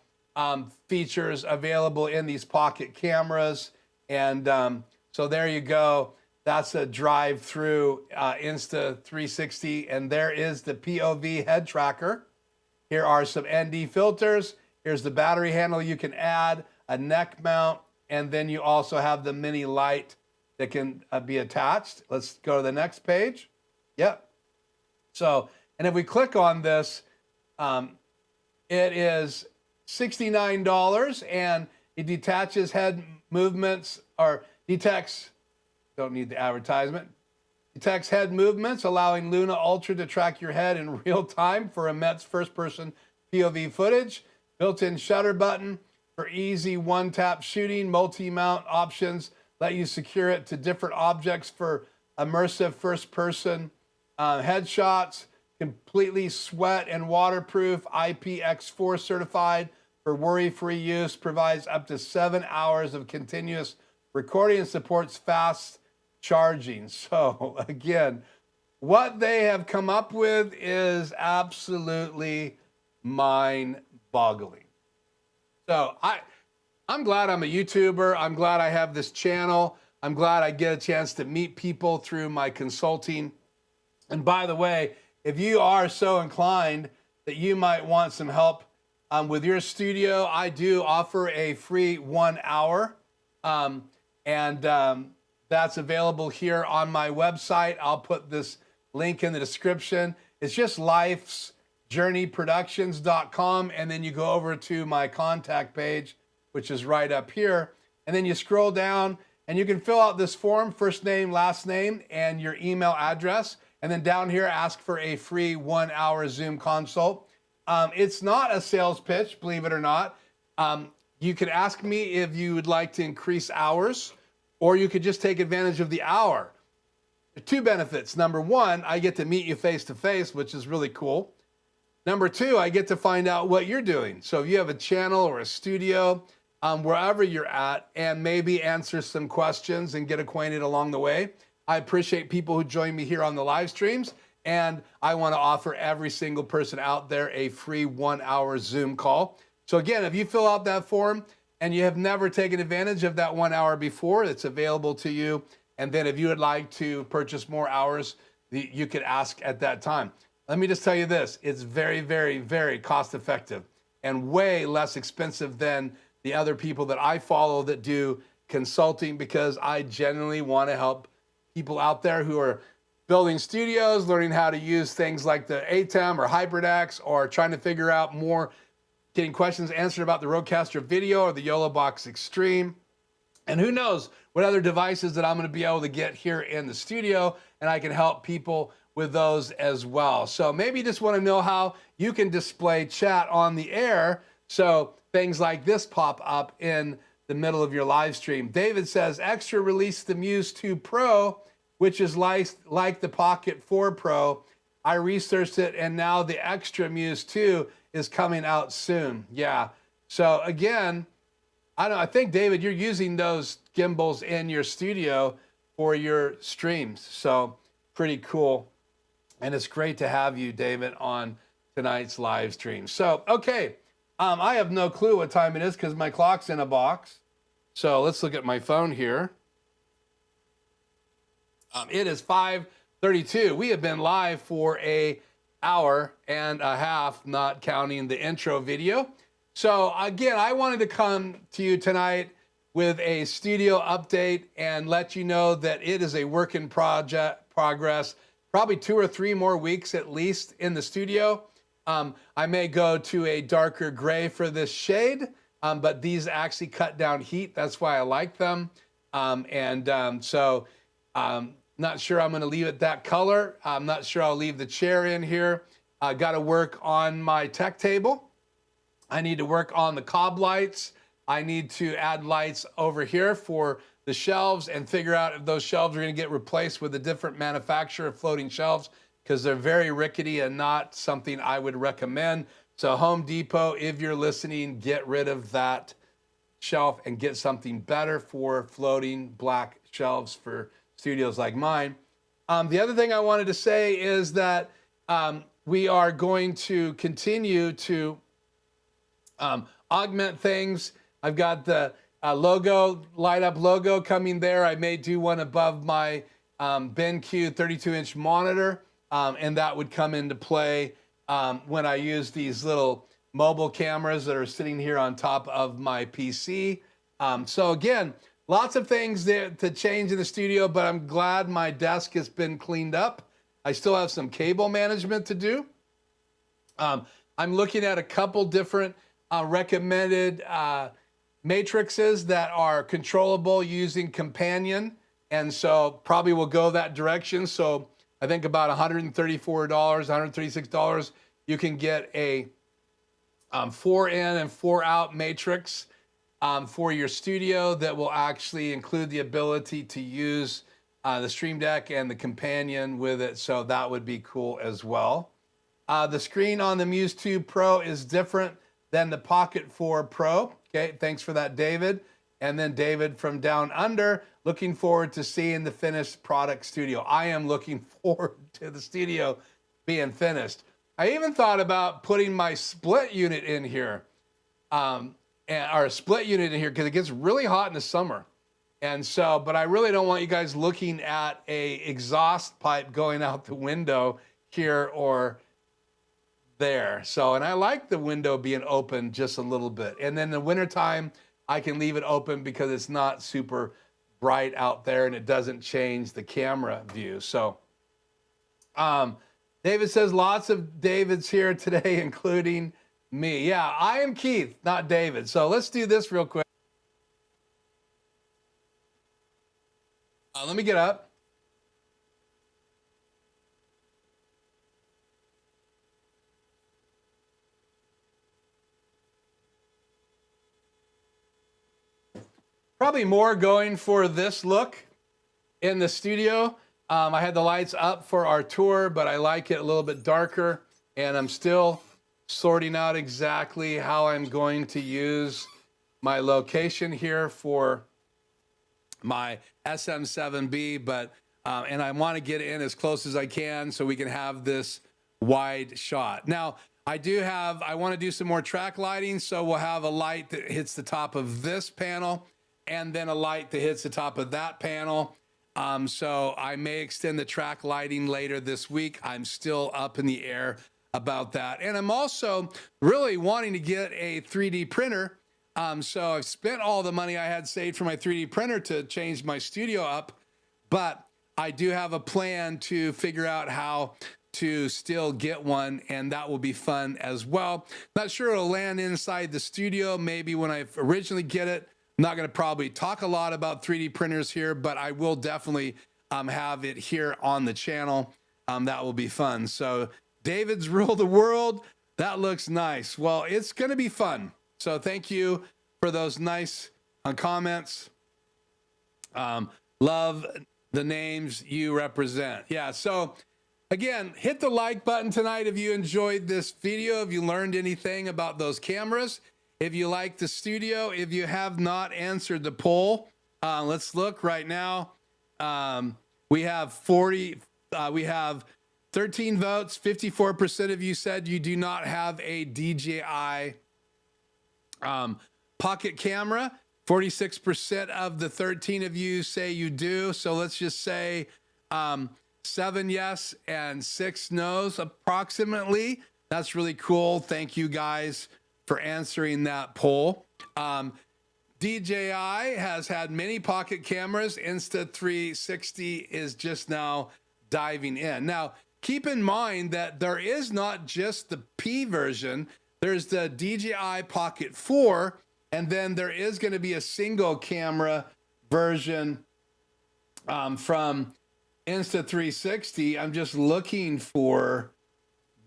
features available in these Pocket cameras. And so there you go. That's a drive-through Insta360, and there is the POV head tracker. Here are some ND filters. Here's the battery handle you can add, a neck mount, and then you also have the mini light that can be attached. Let's go to the next page. Yep. So, and if we click on this, it is $69, and it detaches head movements, or detects, don't need the advertisement, detects head movements, allowing Luna Ultra to track your head in real time for immense first-person POV footage. Built-in shutter button for easy one-tap shooting. Multi-mount options let you secure it to different objects for immersive first-person headshots. Completely sweat and waterproof, IPX4 certified for worry-free use. Provides up to 7 hours of continuous recording and supports fast charging. So again, what they have come up with is absolutely mind-boggling. So I'm glad I'm a YouTuber. I'm glad I have this channel. I'm glad I get a chance to meet people through my consulting. And by the way, if you are so inclined that you might want some help with your studio, I do offer a free 1 hour. That's available here on my website. I'll put this link in the description. It's just lifesjourneyproductions.com, and then you go over to my contact page, which is right up here, and then you scroll down and you can fill out this form, first name, last name, and your email address, and then down here ask for a free 1 hour Zoom consult. It's not a sales pitch, believe it or not. You could ask me if you would like to increase hours, or you could just take advantage of the hour. There are two benefits. Number one, I get to meet you face to face, which is really cool. Number two, I get to find out what you're doing. So if you have a channel or a studio, wherever you're at, and maybe answer some questions and get acquainted along the way. I appreciate people who join me here on the live streams, and I want to offer every single person out there a free 1 hour Zoom call. So again, if you fill out that form and you have never taken advantage of that 1 hour before, it's available to you. And then if you would like to purchase more hours, you could ask at that time. let me just tell you this, it's very, very, very cost effective and way less expensive than the other people that I follow that do consulting, because I genuinely want to help people out there who are building studios, learning how to use things like the ATEM or HybridX, or trying to figure out more, getting questions answered about the RodeCaster Video or the YOLO Box Extreme. And who knows what other devices that I'm going to be able to get here in the studio, and I can help people with those as well. So maybe you just want to know how you can display chat on the air, so things like this pop up in the middle of your live stream. David says, Extra released the Muse 2 Pro, which is like the Pocket 4 Pro. I researched it, and now the Extra Muse 2 is coming out soon. Yeah. So again, I think, David, you're using those gimbals in your studio for your streams. So pretty cool. And it's great to have you, David, on tonight's live stream. So, okay. I have no clue what time it is because my clock's in a box. So let's look at my phone here. It is 5:32. We have been live for an hour and a half, not counting the intro video. So again, I wanted to come to you tonight with a studio update and let you know that it is a work in progress, probably 2 or 3 more weeks at least in the studio. I may go to a darker gray for this shade, but these actually cut down heat. That's why I like them. Not sure I'm going to leave it that color. I'm not sure I'll leave the chair in here. I got to work on my tech table. I need to work on the cob lights. I need to add lights over here for the shelves and figure out if those shelves are going to get replaced with a different manufacturer of floating shelves, because they're very rickety and not something I would recommend. So Home Depot, if you're listening, get rid of that shelf and get something better for floating black shelves for studios like mine. The other thing I wanted to say is that we are going to continue to augment things. I've got the logo, light up logo coming there. I may do one above my BenQ 32-inch monitor, and that would come into play when I use these little mobile cameras that are sitting here on top of my PC. So again, lots of things there to change in the studio, but I'm glad my desk has been cleaned up. I still have some cable management to do. I'm looking at a couple different recommended matrices that are controllable using Companion, and so probably will go that direction. So I think about $134, $136, you can get a 4 in and 4 out matrix for your studio that will actually include the ability to use the Stream Deck and the Companion with it. So that would be cool as well. The screen on the Muse 2 Pro is different than the Pocket 4 Pro. Okay, thanks for that, David. And then David from Down Under, looking forward to seeing the finished product studio. I am looking forward to the studio being finished. I even thought about putting my split unit in here, or a split unit in here, because it gets really hot in the summer. And so, but I really don't want you guys looking at a exhaust pipe going out the window here or there. So, and I like the window being open just a little bit. And then in the wintertime, I can leave it open because it's not super bright out there and it doesn't change the camera view. So, David says lots of Davids here today, including me. Yeah, I am Keith, not David. So let's do this real quick. Let me get up. Probably more going for this look in the studio. I had the lights up for our tour, but I like it a little bit darker, and I'm still sorting out exactly how I'm going to use my location here for my SM7B, but and I want to get in as close as I can so we can have this wide shot. Now, I want to do some more track lighting, so we'll have a light that hits the top of this panel and then a light that hits the top of that panel. So I may extend the track lighting later this week. I'm still up in the air about that. And I'm also really wanting to get a 3D printer. So I've spent all the money I had saved for my 3D printer to change my studio up, but I do have a plan to figure out how to still get one, and that will be fun as well. Not sure it'll land inside the studio. Maybe when I originally get it. I'm not going to probably talk a lot about 3D printers here, but I will definitely have it here on the channel. That will be fun. So David's Rule the World, that looks nice. Well, it's going to be fun. So thank you for those nice comments. Love the names you represent. Yeah, so again, hit the like button tonight if you enjoyed this video, if you learned anything about those cameras. If you like the studio, if you have not answered the poll, let's look right now. We have 13 votes. 54% of you said you do not have a DJI Pocket camera. 46% of the 13 of you say you do. So let's just say 7 yes and 6 no's approximately. That's really cool. Thank you guys for answering that poll. DJI has had many pocket cameras. Insta360 is just now diving in. Now, keep in mind that there is not just the P version. There's the DJI Pocket 4, and then there is going to be a single camera version from Insta360. I'm just looking for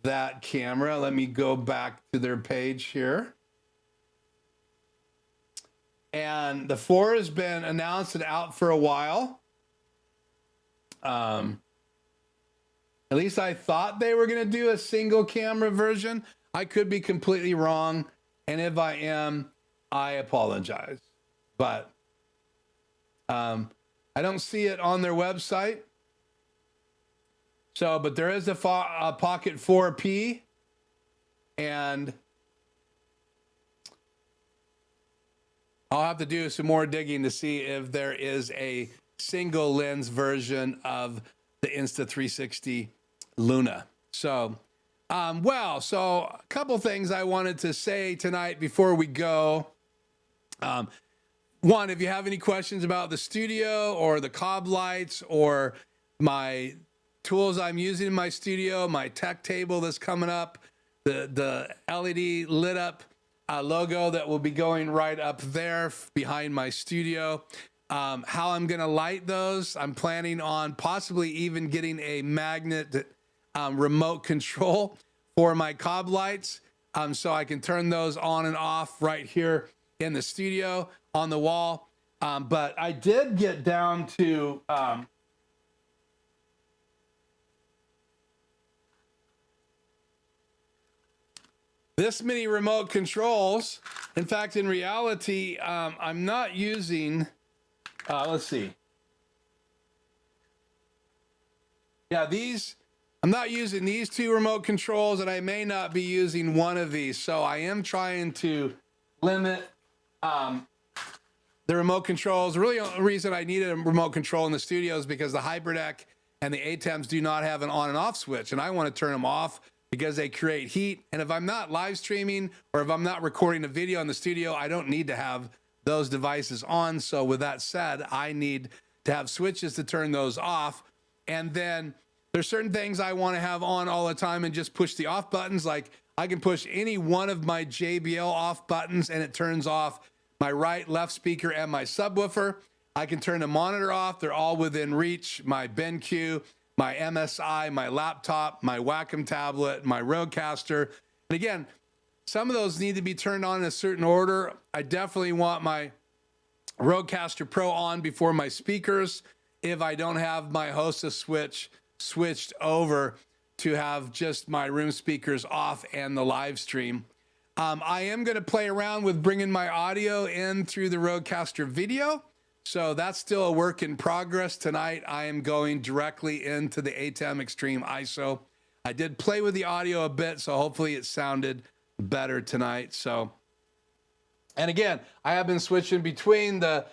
that camera. Let me go back to their page here. And the 4 has been announced and out for a while. At least I thought they were going to do a single camera version. I could be completely wrong. And if I am, I apologize. But I don't see it on their website. So, but there is a Pocket 4P, and I'll have to do some more digging to see if there is a single lens version of the Insta360 Luna. So, so a couple things I wanted to say tonight before we go. One, if you have any questions about the studio or the cob lights or my tools I'm using in my studio, my tech table that's coming up, the LED lit up logo that will be going right up there behind my studio. How I'm going to light those, I'm planning on possibly even getting a magnet remote control for my cob lights, so I can turn those on and off right here in the studio on the wall. But I did get down to this many remote controls. In fact, in reality, I'm not using, let's see. Yeah, I'm not using these 2 remote controls, and I may not be using one of these. So I am trying to limit the remote controls. Really, the only reason I needed a remote control in the studio is because the HyperDeck and the ATEMs do not have an on and off switch, and I want to turn them off because they create heat. And if I'm not live streaming or if I'm not recording a video in the studio, I don't need to have those devices on. So with that said, I need to have switches to turn those off. And then there's certain things I want to have on all the time and just push the off buttons. Like I can push any one of my JBL off buttons and it turns off my right, left speaker and my subwoofer. I can turn the monitor off. They're all within reach. My BenQ, my MSI, my laptop, my Wacom tablet, my RodeCaster. And again, some of those need to be turned on in a certain order. I definitely want my RodeCaster Pro on before my speakers if I don't have my Hosta switch switched over to have just my room speakers off and the live stream. I am going to play around with bringing my audio in through the RodeCaster video. So that's still a work in progress. Tonight, I am going directly into the ATEM Extreme ISO. I did play with the audio a bit, so hopefully it sounded better tonight. So, and again, I have been switching between the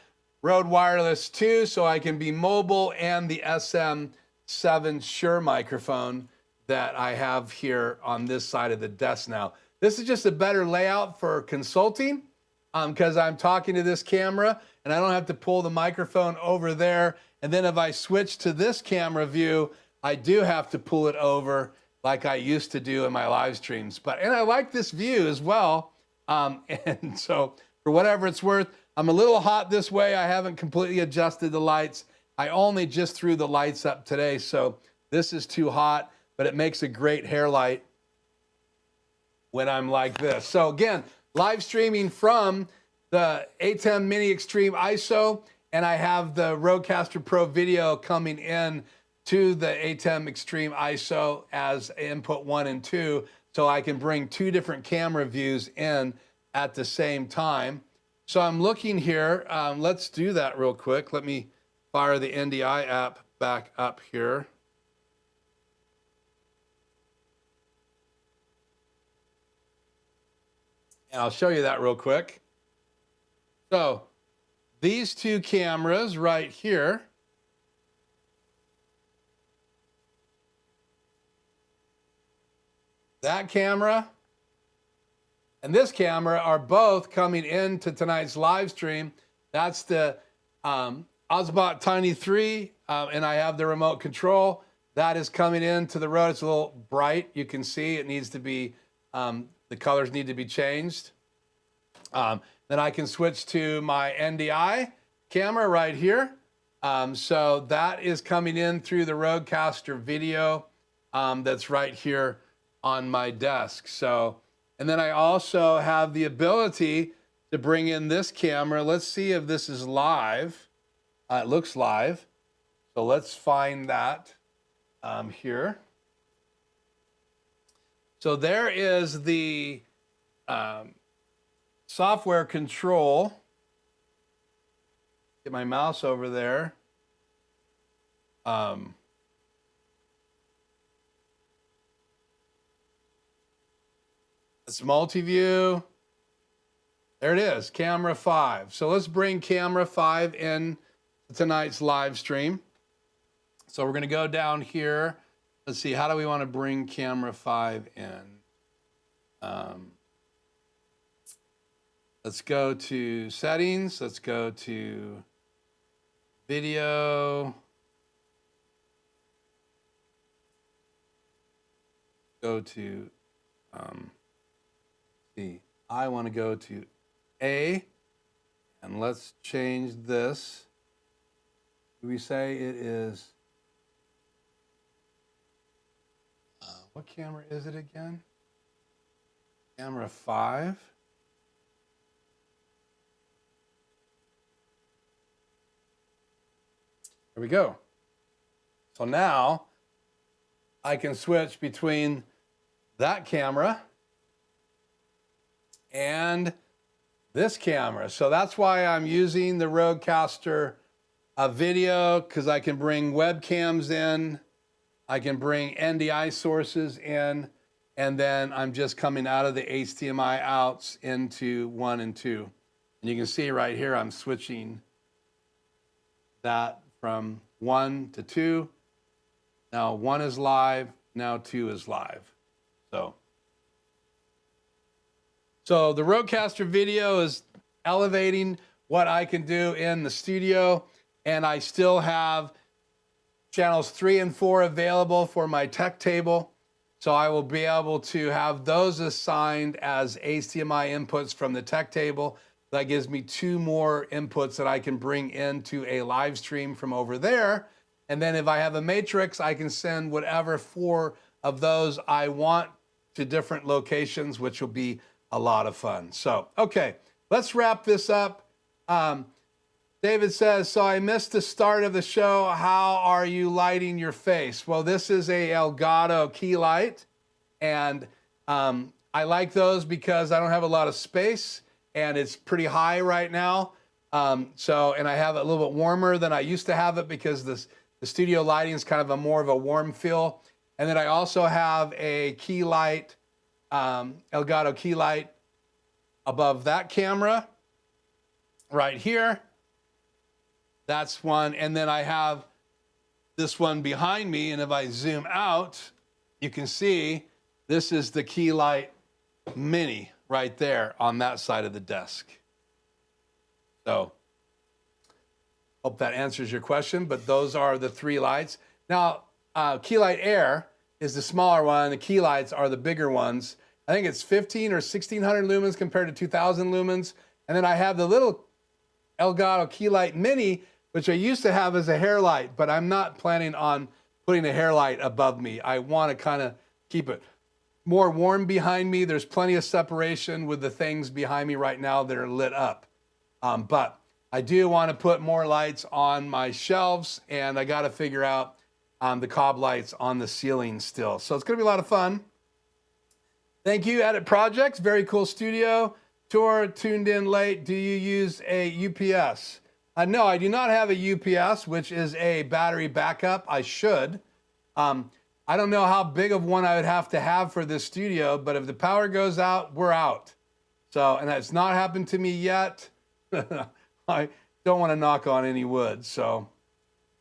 Rode Wireless 2, so I can be mobile, and the SM7 Shure microphone that I have here on this side of the desk now. This is just a better layout for consulting because I'm talking to this camera and I don't have to pull the microphone over there. And then if I switch to this camera view, I do have to pull it over like I used to do in my live streams. And I like this view as well. And so for whatever it's worth, I'm a little hot this way. I haven't completely adjusted the lights. I only just threw the lights up today, so this is too hot, but it makes a great hair light when I'm like this. So again, live streaming from the ATEM Mini Extreme Iso, and I have the RodeCaster Pro video coming in to the ATEM Extreme Iso as input 1 and 2, so I can bring 2 different camera views in at the same time. So I'm looking here. Let's do that real quick. Let me fire the NDI app back up here. And I'll show you that real quick. So these 2 cameras right here, that camera and this camera are both coming into tonight's live stream. That's the Osbot Tiny 3, and I have the remote control. That is coming into the Rode. It's a little bright. You can see it needs to be, the colors need to be changed. Then I can switch to my NDI camera right here. So that is coming in through the RodeCaster video that's right here on my desk. So, and then I also have the ability to bring in this camera. Let's see if this is live. It looks live. So let's find that here. So there is the software control. Get my mouse over there. It's multi-view. There it is, camera 5. So let's bring camera 5 in to tonight's live stream. So we're going to go down here. Let's see, how do we want to bring camera 5 in? Let's go to settings. Let's go to video. Go to, I want to go to A, and let's change this. Do we say it is, what camera is it again? Camera 5. There we go. So now I can switch between that camera and this camera. So that's why I'm using the RodeCaster video, because I can bring webcams in, I can bring NDI sources in, and then I'm just coming out of the HDMI outs into 1 and 2. And you can see right here, I'm switching that from 1 to 2. Now 1 is live, now 2 is live. So the RodeCaster video is elevating what I can do in the studio, and I still have channels 3 and 4 available for my tech table. So I will be able to have those assigned as HDMI inputs from the tech table. That gives me 2 more inputs that I can bring into a live stream from over there. And then if I have a matrix, I can send whatever 4 of those I want to different locations, which will be a lot of fun. So, okay, let's wrap this up. David says, so I missed the start of the show. How are you lighting your face? Well, this is a Elgato key light, and I like those because I don't have a lot of space, and it's pretty high right now. And I have it a little bit warmer than I used to have it because the studio lighting is kind of more of a warm feel. And then I also have a key light, Elgato key light above that camera right here. That's one. And then I have this one behind me. And if I zoom out, you can see this is the Key Light Mini right there on that side of the desk. So hope that answers your question, but those are the three lights. Now, Key Light Air is the smaller one. The Key Lights are the bigger ones. I think it's 15 or 1600 lumens compared to 2000 lumens. And then I have the little Elgato Key Light Mini, which I used to have as a hair light, but I'm not planning on putting a hair light above me. I want to kind of keep it more warm behind me. There's plenty of separation with the things behind me right now that are lit up. But I do want to put more lights on my shelves, and I got to figure out the cob lights on the ceiling still. So it's going to be a lot of fun. Thank you, Edit Projects. Very cool studio tour. Tuned in late. Do you use a UPS? No, I do not have a UPS, which is a battery backup. I should. I don't know how big of one I would have to have for this studio, but if the power goes out, we're out. So, and that's not happened to me yet. I don't want to knock on any wood. So,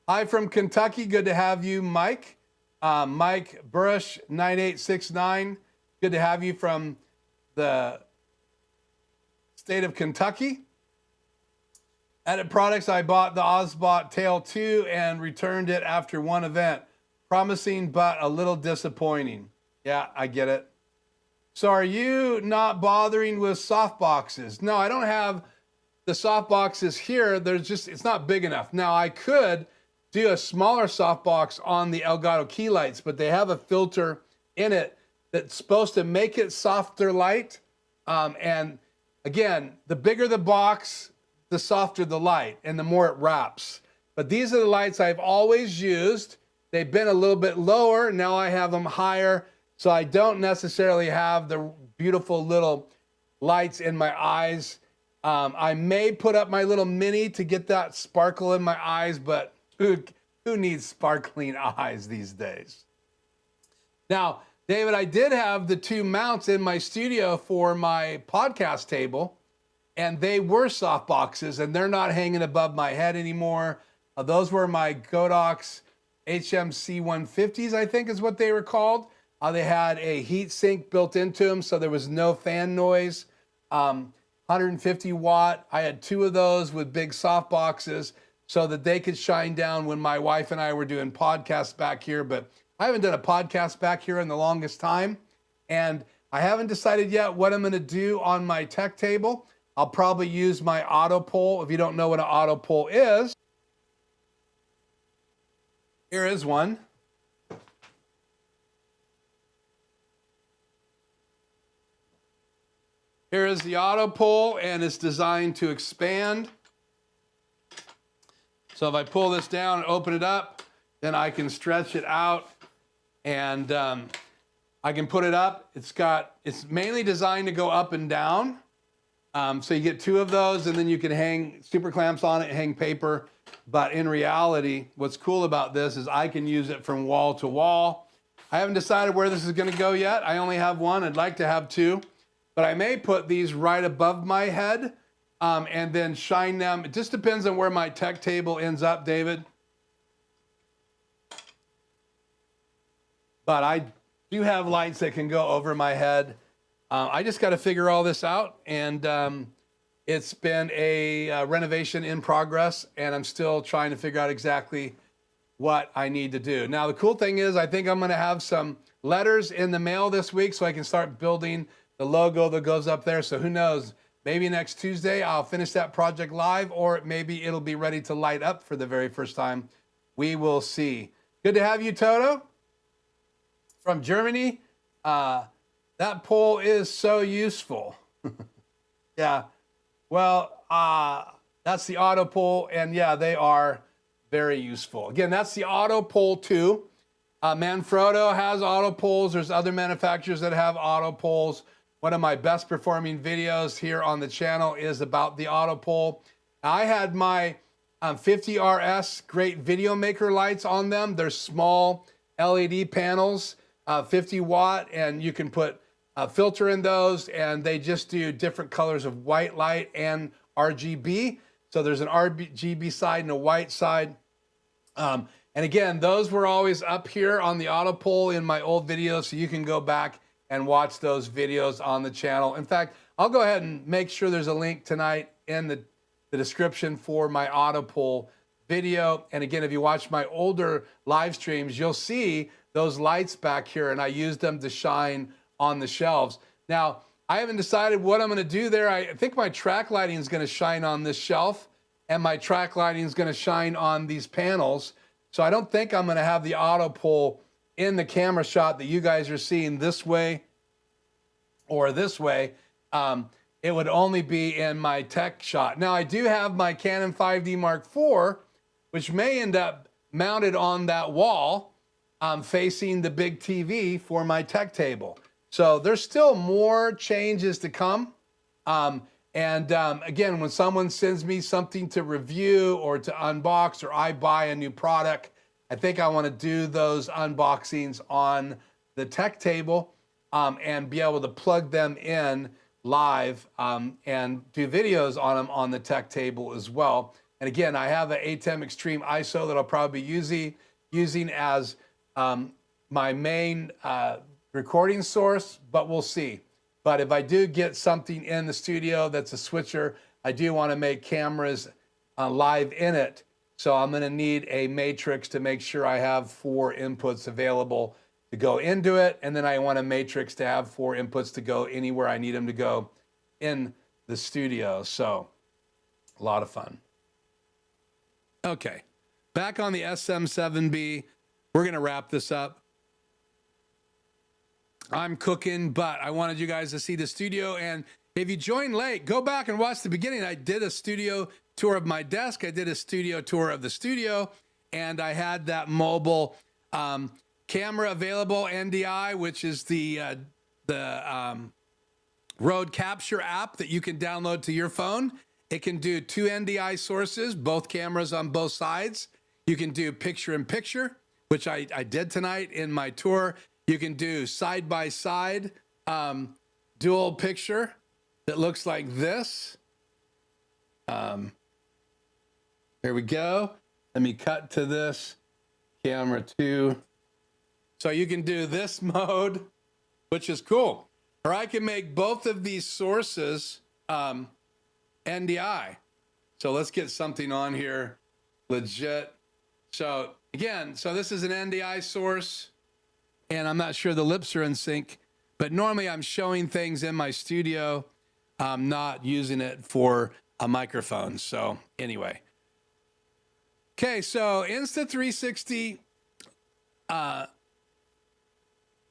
hi from Kentucky. Good to have you, Mike. Mike Burrish, 9869. Good to have you from the state of Kentucky. Edit Products, I bought the Osbot Tail 2 and returned it after one event. Promising, but a little disappointing. Yeah, I get it. So are you not bothering with soft boxes? No, I don't have the soft boxes here. It's not big enough. Now I could do a smaller softbox on the Elgato key lights, but they have a filter in it that's supposed to make it softer light. And again, the bigger the box, the softer the light and the more it wraps. But these are the lights I've always used. They've been a little bit lower. Now I have them higher. So I don't necessarily have the beautiful little lights in my eyes. I may put up my little mini to get that sparkle in my eyes, but who needs sparkling eyes these days? Now, David, I did have the two mounts in my studio for my podcast table, and they were soft boxes, and they're not hanging above my head anymore. Those were my Godox HMC 150s, I think is what they were called. They had a heat sink built into them, so there was no fan noise. 150 watt. I had two of those with big soft boxes so that they could shine down when my wife and I were doing podcasts back here. But I haven't done a podcast back here in the longest time. And I haven't decided yet what I'm going to do on my tech table. I'll probably use my auto pole. If you don't know what an auto pole is, here is one. Here is the auto pole, and it's designed to expand. So if I pull this down and open it up, then I can stretch it out, and I can put it up. It's mainly designed to go up and down. So you get two of those, and then you can hang super clamps on it and hang paper. But in reality, what's cool about this is I can use it from wall to wall. I haven't decided where this is going to go yet. I only have one. I'd like to have two. But I may put these right above my head and then shine them. It just depends on where my tech table ends up, David. But I do have lights that can go over my head. I just got to figure all this out. And it's been a renovation in progress, and I'm still trying to figure out exactly what I need to do. Now, the cool thing is I think I'm going to have some letters in the mail this week so I can start building the logo that goes up there. So who knows, maybe next Tuesday I'll finish that project live, or maybe it'll be ready to light up for the very first time. We will see. Good to have you, Toto, from Germany. That pole is so useful. Yeah, well, that's the auto pole, and yeah, they are very useful. Again, that's the auto pole 2. Manfrotto has auto poles. There's other manufacturers that have auto poles. One of my best performing videos here on the channel is about the auto pole. I had my 50RS great video maker lights on them. They're small LED panels, 50 watt, and you can put a filter in those, and they just do different colors of white light and RGB. So there's an RGB side and a white side. And again, those were always up here on the auto pull in my old videos, so you can go back and watch those videos on the channel. In fact, I'll go ahead and make sure there's a link tonight in the description for my auto pull video. And again, if you watch my older live streams, you'll see those lights back here, and I use them to shine on the shelves. Now, I haven't decided what I'm going to do there. I think my track lighting is going to shine on this shelf, and my track lighting is going to shine on these panels. So I don't think I'm going to have the auto pull in the camera shot that you guys are seeing this way or this way. It would only be in my tech shot. Now, I do have my Canon 5D Mark IV, which may end up mounted on that wall facing the big TV for my tech table. So there's still more changes to come. Again, when someone sends me something to review or to unbox, or I buy a new product, I think I want to do those unboxings on the tech table and be able to plug them in live and do videos on them on the tech table as well. And again, I have an ATEM Extreme Iso that I'll probably be using as my main recording source, but we'll see. But if I do get something in the studio that's a switcher, I do want to make cameras live in it. So I'm going to need a matrix to make sure I have 4 inputs available to go into it. And then I want a matrix to have 4 inputs to go anywhere I need them to go in the studio. So a lot of fun. Okay, back on the SM7B, we're going to wrap this up. I'm cooking, but I wanted you guys to see the studio. And if you joined late, go back and watch the beginning. I did a studio tour of my desk. I did a studio tour of the studio, and I had that mobile camera available, NDI, which is the RodeCaster app that you can download to your phone. It can do 2 NDI sources, both cameras on both sides. You can do picture-in-picture, which I did tonight in my tour. You can do side-by-side dual picture that looks like this. Here we go. Let me cut to this camera 2. So you can do this mode, which is cool. Or I can make both of these sources NDI. So let's get something on here legit. So again, so this is an NDI source, and I'm not sure the lips are in sync, but normally I'm showing things in my studio. I'm not using it for a microphone. So anyway. Okay, so Insta360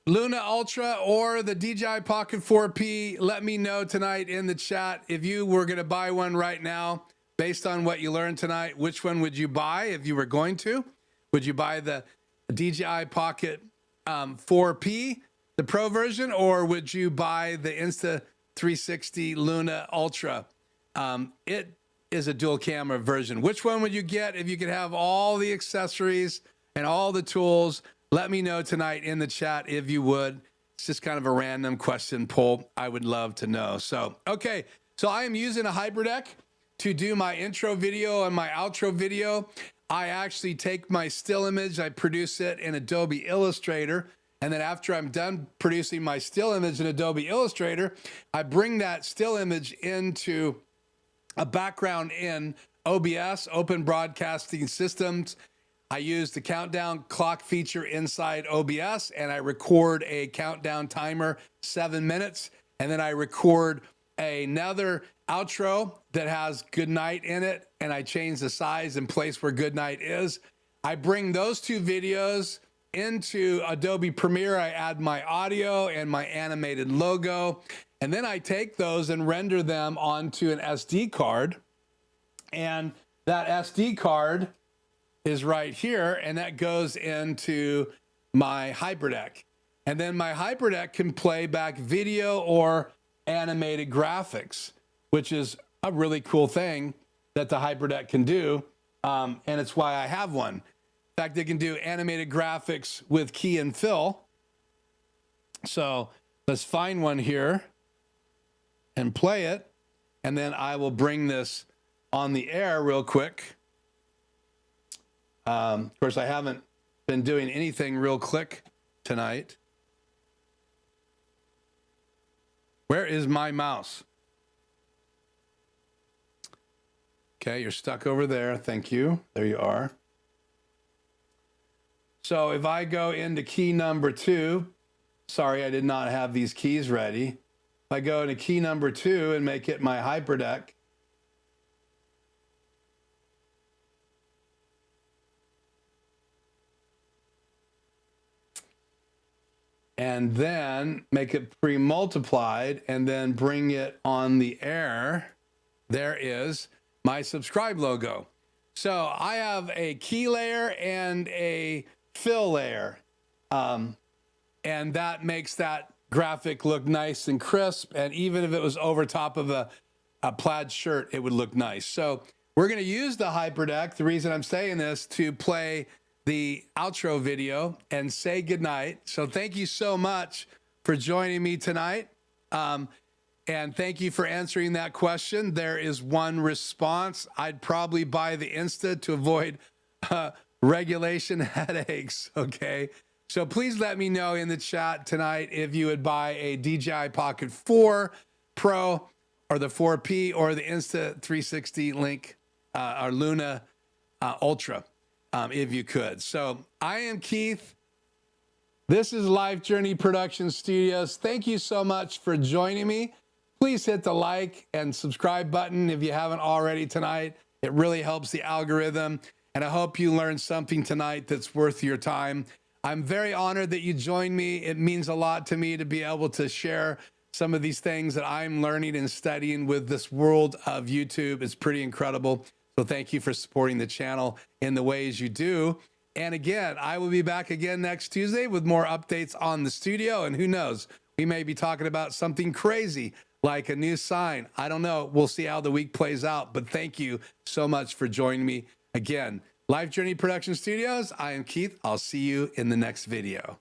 Luna Ultra or the DJI Pocket 4P, let me know tonight in the chat if you were going to buy one right now. Based on what you learned tonight, which one would you buy if you were going to? Would you buy the DJI Pocket 4P, the Pro version, or would you buy the Insta360 Luna Ultra? It is a dual camera version. Which one would you get if you could have all the accessories and all the tools? Let me know tonight in the chat if you would. It's just kind of a random question poll. I would love to know. So, okay. So I am using a HyperDeck to do my intro video and my outro video. I actually take my still image, I produce it in Adobe Illustrator. And then after I'm done producing my still image in Adobe Illustrator, I bring that still image into a background in OBS, Open Broadcasting Systems. I use the countdown clock feature inside OBS, and I record a countdown timer, 7 minutes. And then I record another outro that has good night in it, and I change the size and place where good night is. I bring those 2 videos into Adobe Premiere. I add my audio and my animated logo, and then I take those and render them onto an SD card. And that SD card is right here, and that goes into my HyperDeck. And then my HyperDeck can play back video or animated graphics, which is a really cool thing that the HyperDeck can do. And it's why I have one. In fact, they can do animated graphics with key and fill. So let's find one here and play it. And then I will bring this on the air real quick. Of course, I haven't been doing anything real quick tonight. Where is my mouse? Okay, you're stuck over there. Thank you. There you are. So if I go into key number 2, sorry, I did not have these keys ready. If I go into key number 2 and make it my hyperdeck, and then make it pre-multiplied and then bring it on the air, there is my subscribe logo. So I have a key layer and a fill layer. And that makes that graphic look nice and crisp. And even if it was over top of a plaid shirt, it would look nice. So we're going to use the hyperdeck, the reason I'm saying this, to play the outro video and say goodnight. So thank you so much for joining me tonight. And thank you for answering that question. There is one response. I'd probably buy the Insta to avoid regulation headaches, okay? So please let me know in the chat tonight if you would buy a DJI Pocket 4 Pro or the 4P or the Insta360 Link or Luna Ultra, if you could. So I am Keith. This is Life Journey Production Studios. Thank you so much for joining me. Please hit the like and subscribe button if you haven't already tonight. It really helps the algorithm. And I hope you learned something tonight that's worth your time. I'm very honored that you joined me. It means a lot to me to be able to share some of these things that I'm learning and studying with this world of YouTube. It's pretty incredible. So thank you for supporting the channel in the ways you do. And again, I will be back again next Tuesday with more updates on the studio. And who knows, we may be talking about something crazy like a new sign. I don't know. We'll see how the week plays out. But thank you so much for joining me. Again, Life Journey Production Studios, I am Keith. I'll see you in the next video.